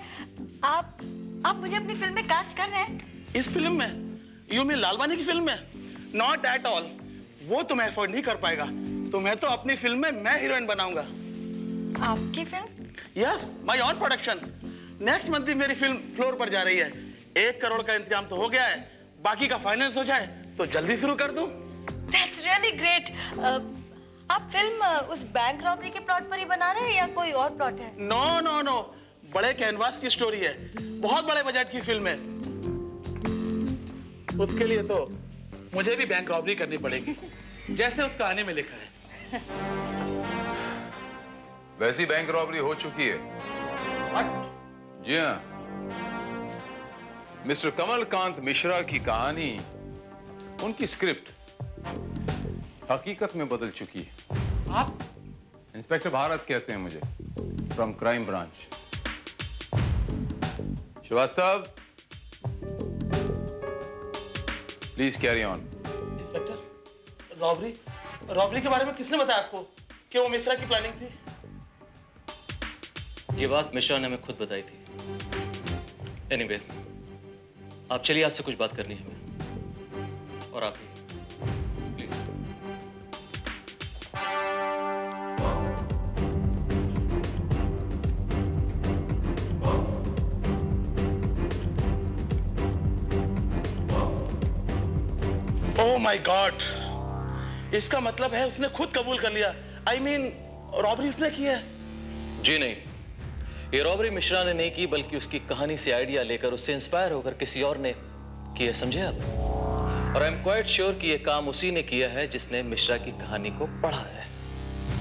आप मुझे अपनी फिल्म में कास्ट कर रहे हैं? इस फिल्म में? यू मीन लालवानी की फिल्म में? नॉट एट ऑल, वो तुम्हें अफोर्ड नहीं कर पाएगा। तुम्हें तो अपनी फिल्म में मैं हीरोइन बनाऊंगा। आपकी film? Yes, my own production. Next month ही मेरी फिल्म फ्लोर पर जा रही है। 1 करोड़ का इंतजाम तो हो गया है, बाकी का फाइनेंस हो जाए तो जल्दी शुरू कर दूं। That's really great. आप फिल्म उस बैंक रॉबरी के प्लॉट पर ही बना रहे हैं या कोई और प्लॉट है? नो नो नो, बड़े कैनवास की स्टोरी है, बहुत बड़े बजट की फिल्म है। उसके लिए तो मुझे भी बैंक रॉबरी करनी पड़ेगी, जैसे उस कहानी में लिखा है। वैसी बैंक रॉबरी हो चुकी है। जी हाँ, मिस्टर कमलकांत मिश्रा की कहानी, उनकी स्क्रिप्ट हकीकत में बदल चुकी है। आप? इंस्पेक्टर भारत कहते हैं मुझे, from crime branch. Srivastava, please carry on. Inspector, robbery के बारे में किसने बताया आपको कि वो मिश्रा की प्लानिंग थी? ये बात मिश्रा ने हमें खुद बताई थी। एनीवे, आप चलिए, आपसे कुछ बात करनी है हमें। और आप भी प्लीज। ओह माय गॉड, इसका मतलब है उसने खुद कबूल कर लिया। आई मीन रॉबरी उसने की है? जी नहीं, ये रॉबरी मिश्रा ने नहीं की, बल्कि उसकी कहानी से आइडिया लेकर, उससे इंस्पायर होकर किसी और ने किया, समझे आप? और आई एम क्वाइट श्योर कि ये काम उसी ने किया है जिसने मिश्रा की कहानी को पढ़ा है।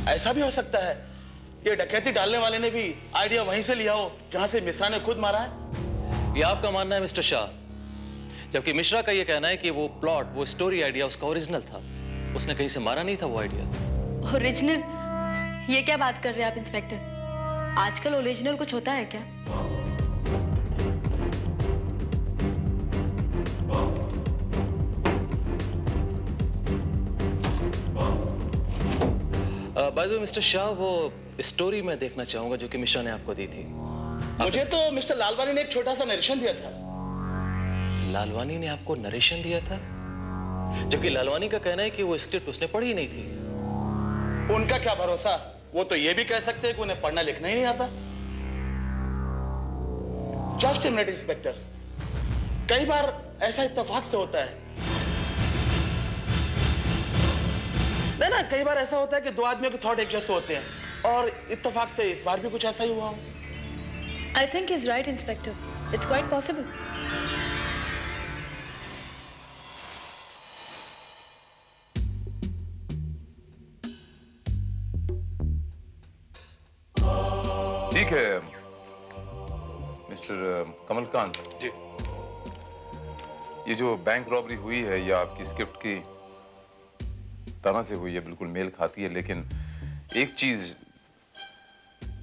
ऐसा भी हो सकता है ये डकैती डालने वाले ने भी आइडिया वहीं से लिया हो जहां से मिश्रा ने खुद मारा है। ये आपका मानना है मिस्टर शाह, जबकि मिश्रा का ये कहना है कि वो प्लॉट, वो स्टोरी आइडिया उसका ओरिजिनल था। उसने कहीं से मारा नहीं था वो आइडिया। ओरिजिनल? ये क्या बात कर रहे हैं आप इंस्पेक्टर? आजकल ओरिजिनल कुछ होता है क्या? By the way mister Shah, वो स्टोरी मैं देखना चाहूंगा जो कि मिश्रा ने आपको दी थी। मुझे तो मिस्टर लालवानी ने एक छोटा सा नरेशन दिया था। लालवानी ने आपको नरेशन दिया था? जबकि लालवानी का कहना है कि वो स्क्रिप्ट उसने पढ़ी नहीं थी। उनका क्या भरोसा, वो तो ये भी कह सकते हैं कि उन्हें पढ़ना लिखना ही नहीं आता। जस्ट मिनट इंस्पेक्टर, कई बार ऐसा इत्तेफाक से होता है। ना, कई बार ऐसा होता है कि दो आदमियों के थॉट एक जैसे होते हैं, और इत्तेफाक से इस बार भी कुछ ऐसा ही हुआ हो। I think is right inspector, it's quite possible. ठीक है मिस्टर कमलकांत जी, ये जो बैंक रॉबरी हुई है या आपकी स्क्रिप्ट की तरह से हुई है, बिल्कुल मेल खाती है, लेकिन एक चीज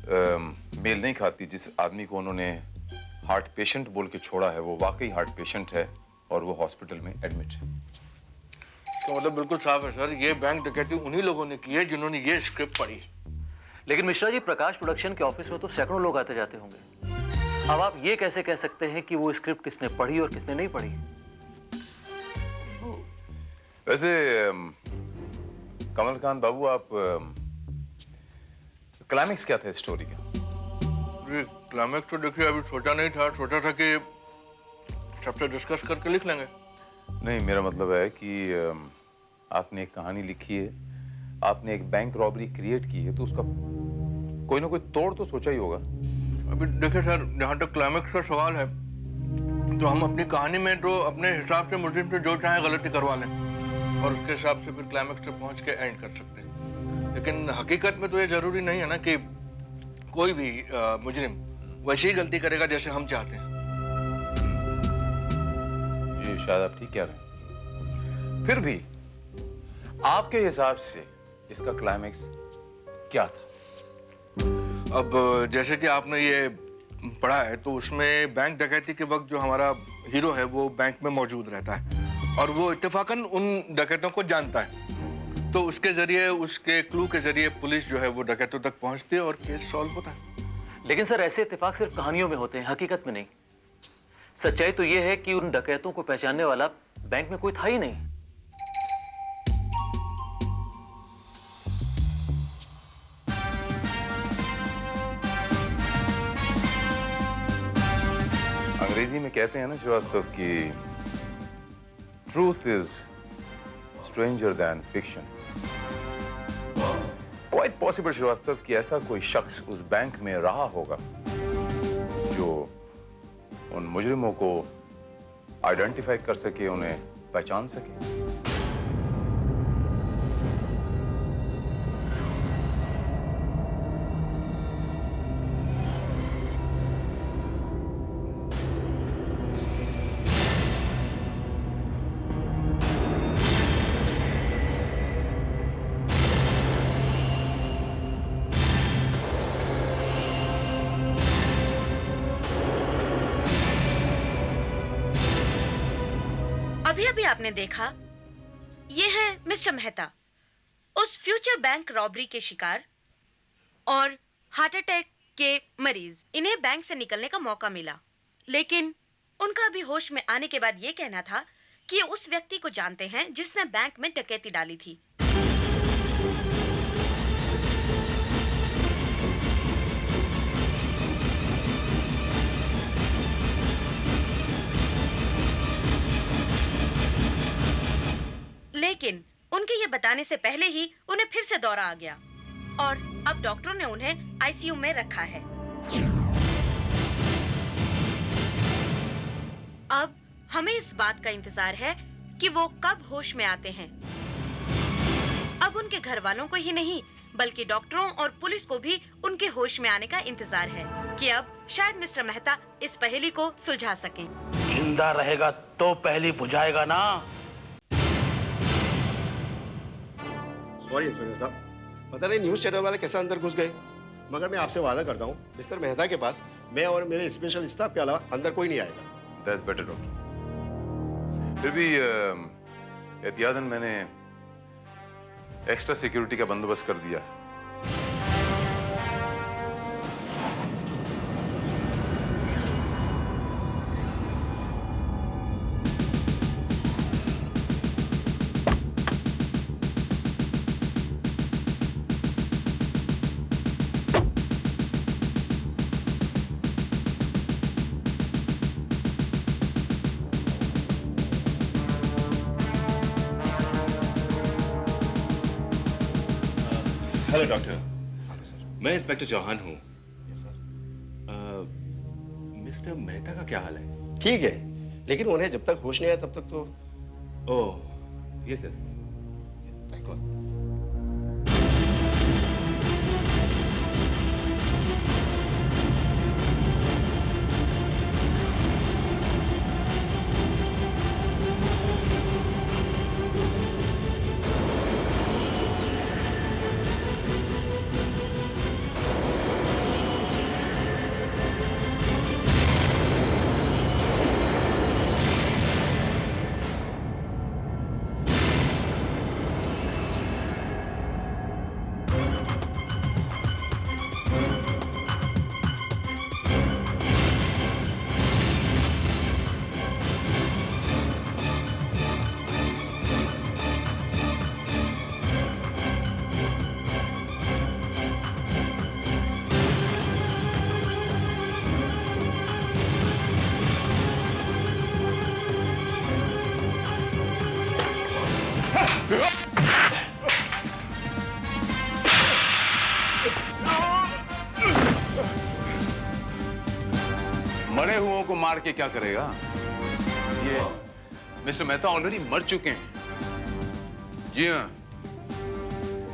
मेल नहीं खाती। जिस आदमी को उन्होंने हार्ट पेशेंट बोल के छोड़ा है वो वाकई हार्ट पेशेंट है और वो हॉस्पिटल में एडमिट है। तो मतलब बिल्कुल साफ है सर, ये बैंक डकैती उन्हीं लोगों ने की है जिन्होंने ये स्क्रिप्ट पढ़ी। लेकिन मिश्रा जी, प्रकाश प्रोडक्शन के ऑफिस में तो सैकड़ों लोग आते जाते होंगे। अब आप ये कैसे कह सकते हैं कि वो स्क्रिप्ट किसने पढ़ी और किसने नहीं पढ़ी? वैसे कमलकांत बाबू, आप क्लाइमेक्स क्या था स्टोरी का? ये क्लाइमेक्स तो देखिए अभी सोचा नहीं था, सोचा था कि सबसे डिस्कस करके लिख लेंगे। नहीं, मेरा मतलब है कि आपने एक कहानी लिखी है, आपने एक बैंक रॉबरी क्रिएट की है, तो उसका कोई ना कोई तोड़ तो सोचा ही होगा। अभी देखिए सर, जहाँ तक क्लाइमेक्स का सवाल है तो हम अपनी कहानी में तो अपने हिसाब से मुल्जिम से जो चाहे गलती करवा लें और उसके हिसाब से फिर क्लाइमेक्स तक पहुंच के एंड कर सकते हैं। लेकिन हकीकत में तो ये जरूरी नहीं है ना कि कोई भी मुजरिम वैसी ही गलती करेगा जैसे हम चाहते हैं। ये शायद आप ठीक कह रहे हैं। फिर भी आपके हिसाब से इसका क्लाइमेक्स क्या था? अब जैसे कि आपने ये पढ़ा है तो उसमें बैंक डकैती के वक्त जो हमारा हीरो है वो बैंक में मौजूद रहता है और वो इत्तेफाकन उन डकैतों को जानता है, तो उसके जरिए, उसके क्लू के जरिए पुलिस जो है वो डकैतों तक पहुंचती है और केस सॉल्व होता है। लेकिन सर, ऐसे इत्तेफाक सिर्फ कहानियों में होते हैं, हकीकत में नहीं। सच्चाई तो ये है कि उन डकैतों को पहचानने वाला बैंक में कोई था ही नहीं। अंग्रेजी में कहते हैं ना श्रीवास्तव की truth is stranger than fiction. Quite possible Srivastava कि ऐसा कोई शख्स उस बैंक में रहा होगा जो उन मुजरिमों को आइडेंटिफाई कर सके, उन्हें पहचान सके। अभी अभी आपने देखा, ये है मिस्टर मेहता, उस फ्यूचर बैंक रॉबरी के शिकार और हार्ट अटैक के मरीज। इन्हें बैंक से निकलने का मौका मिला, लेकिन उनका अभी होश में आने के बाद ये कहना था कि उस व्यक्ति को जानते हैं जिसने बैंक में डकैती डाली थी। लेकिन उनके ये बताने से पहले ही उन्हें फिर से दौरा आ गया और अब डॉक्टरों ने उन्हें आईसीयू में रखा है। अब हमें इस बात का इंतजार है कि वो कब होश में आते हैं। अब उनके घर वालों को ही नहीं बल्कि डॉक्टरों और पुलिस को भी उनके होश में आने का इंतजार है कि अब शायद मिस्टर मेहता इस पहेली को सुलझा सकें। जिंदा रहेगा तो पहेली बुझाएगा ना। सॉरी इंस्पेक्टर साहब, पता नहीं न्यूज़ चैनल वाले कैसे अंदर घुस गए, मगर मैं आपसे वादा करता हूँ मिस्टर मेहता के पास मैं और मेरे स्पेशल स्टाफ के अलावा अंदर कोई नहीं आएगा। That's better, doctor. फिर भी एहतियातन मैंने एक्स्ट्रा सिक्योरिटी का बंदोबस्त कर दिया। हेलो डॉक्टर, मैं इंस्पेक्टर चौहान हूँ। मिस्टर मेहता का क्या हाल है? ठीक है, लेकिन उन्हें जब तक होश नहीं आया तब तक तो। Oh yes yes, of course. मरे हुओं को मार के क्या करेगा? ये मिस्टर मेहता ऑलरेडी मर चुके हैं। जी हाँ,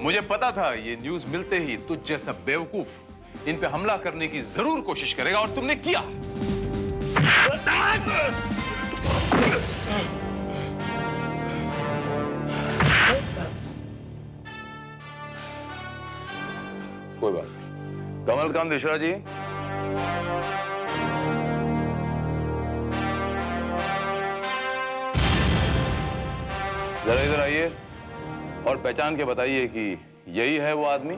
मुझे पता था ये न्यूज़ मिलते ही तुझ जैसा बेवकूफ इन पे हमला करने की जरूर कोशिश करेगा और तुमने किया। कोई बात नहीं। कमलकांत मिश्रा जी, जरा इधर आइए और पहचान के बताइए कि यही है वो आदमी।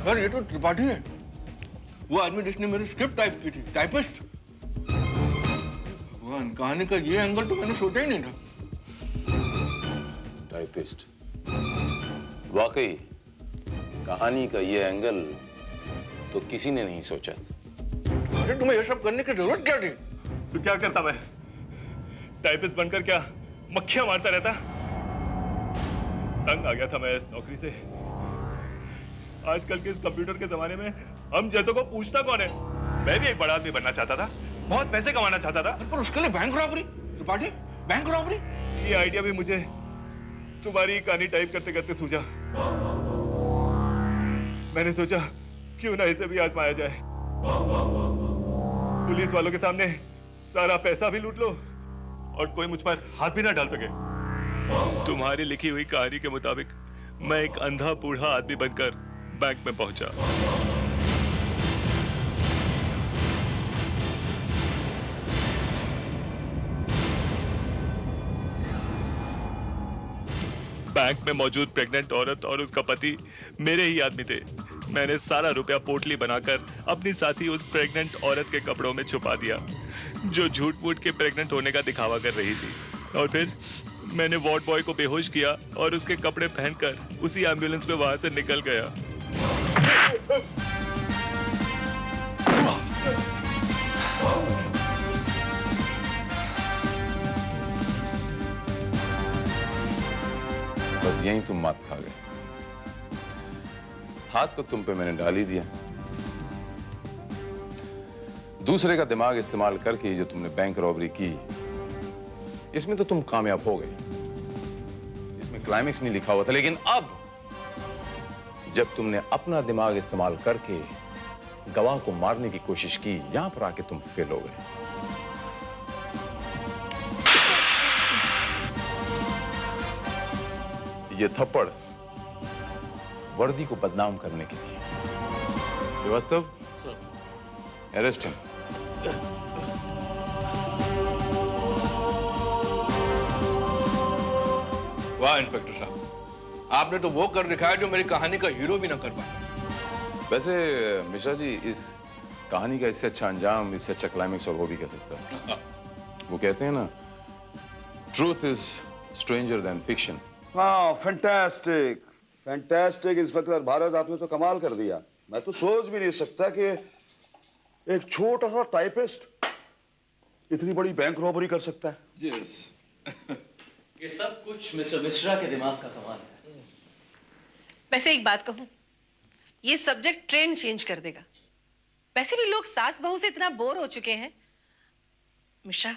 सर ये तो त्रिपाठी है, वो आदमी जिसने मेरी स्क्रिप्ट टाइप की थी, टाइपिस्ट। भगवान, कहानी का ये एंगल तो मैंने सोचा ही नहीं था। टाइपिस्ट? वाकई कहानी का ये एंगल तो किसी ने नहीं सोचा। अरे तुम्हें ये सब करने की जरूरत क्या थी? तो क्या करता मैं? टाइपिस्ट बनकर क्या मक्खियां मारता रहता? तंग आ गया था मैं इस नौकरी से। आजकल के इस कंप्यूटर के जमाने में हम जैसों को पूछता कौन है? मैं भी एक बड़ा आदमी बनना चाहता था, बहुत पैसे कमाना चाहता था। पर उसके लिए bank robbery, Tripathi, bank robbery? ये आइडिया भी मुझे तुम्हारी कहानी टाइप करते करते सूझा। मैंने सोचा क्यों ना इसे भी आजमाया जाए। पुलिस वालों के सामने सारा पैसा भी लूट लो और कोई मुझ पर हाथ भी ना डाल सके। तुम्हारी लिखी हुई कहानी के मुताबिक मैं एक अंधा बूढ़ा आदमी बनकर बैंक में पहुंचा। बैंक में मौजूद प्रेग्नेंट औरत और उसका पति मेरे ही आदमी थे। मैंने सारा रुपया पोटली बनाकर अपनी साथी उस प्रेग्नेंट औरत के कपड़ों में छुपा दिया, जो झूठ मूठ के प्रेग्नेंट होने का दिखावा कर रही थी। और फिर मैंने वार्ड बॉय को बेहोश किया और उसके कपड़े पहनकर उसी एम्बुलेंस में वहां से निकल गया। बस यहीं तुम मात खा गए। हाथ तो तुम पे मैंने डाल ही दिया। दूसरे का दिमाग इस्तेमाल करके जो तुमने बैंक रॉबरी की, इसमें तो तुम कामयाब हो गए। इसमें क्लाइमेक्स नहीं लिखा हुआ था, लेकिन अब जब तुमने अपना दिमाग इस्तेमाल करके गवाह को मारने की कोशिश की, यहां पर आके तुम फेल हो गए। ये थप्पड़ वर्दी को बदनाम करने के लिए। Srivastava, arrest him. वाह इंस्पेक्टर साहब, आपने तो वो कर दिखाया जो मेरी कहानी का हीरो भी ना कर पाए। वैसे मिश्रा जी, इस कहानी का इससे अच्छा अंजाम, इससे अच्छा क्लाइमेक्स और वो भी कह सकता है। वो कहते हैं ना, truth is stranger than fiction. हाँ, फैंटास्टिक फैंटास्टिक इंस्पेक्टर भारत, आपने तो कमाल कर दिया। मैं तो सोच भी नहीं सकता कि एक छोटा सा टाइपिस्ट इतनी बड़ी बैंक रॉबरी कर सकता है। ये सब कुछ मिस्टर मिश्रा के दिमाग का कमाल है। वैसे एक बात कहूं, ये सब्जेक्ट ट्रेंड चेंज कर देगा। वैसे भी लोग सास बहू से इतना बोर हो चुके हैं। मिश्रा,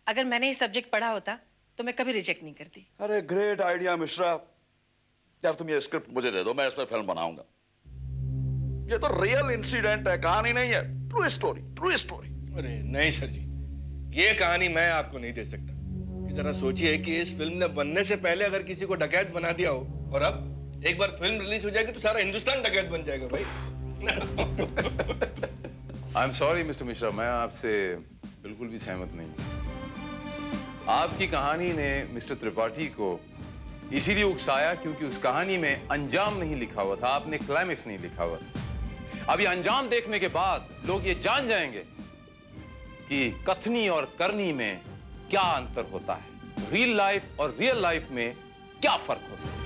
अगर मैंने ये सब्जेक्ट पढ़ा होता तो मैं कभी रिजेक्ट नहीं करती। अरे ग्रेट आइडिया मिश्रा। यार तुम ये स्क्रिप्ट मुझे दे दो, मैं इस पर फिल्म बनाऊंगा। ये तो रियल इंसिडेंट है, कहानी नहीं है। True story, true story. अरे नहीं सर जी, ये कहानी मैं आपको नहीं दे सकता। जरा सोचिए कि इस फिल्म ने बनने से पहले अगर किसी को डकैत बना दिया हो, और अब एक बार फिल्म रिलीज हो जाएगी तो सारा हिंदुस्तान डकैत बन जाएगा भाई। आई एम सॉरी मिस्टर मिश्रा, मैं आपसे बिल्कुल भी सहमत नहीं। आपकी कहानी ने मिस्टर त्रिपाठी को इसीलिए उकसाया क्योंकि उस कहानी में अंजाम नहीं लिखा हुआ था, आपने क्लाइमेक्स नहीं लिखा हुआ था। अब ये अंजाम देखने के बाद लोग ये जान जाएंगे कि कथनी और करनी में क्या अंतर होता है, रियल लाइफ और रियल लाइफ में क्या फर्क होता है।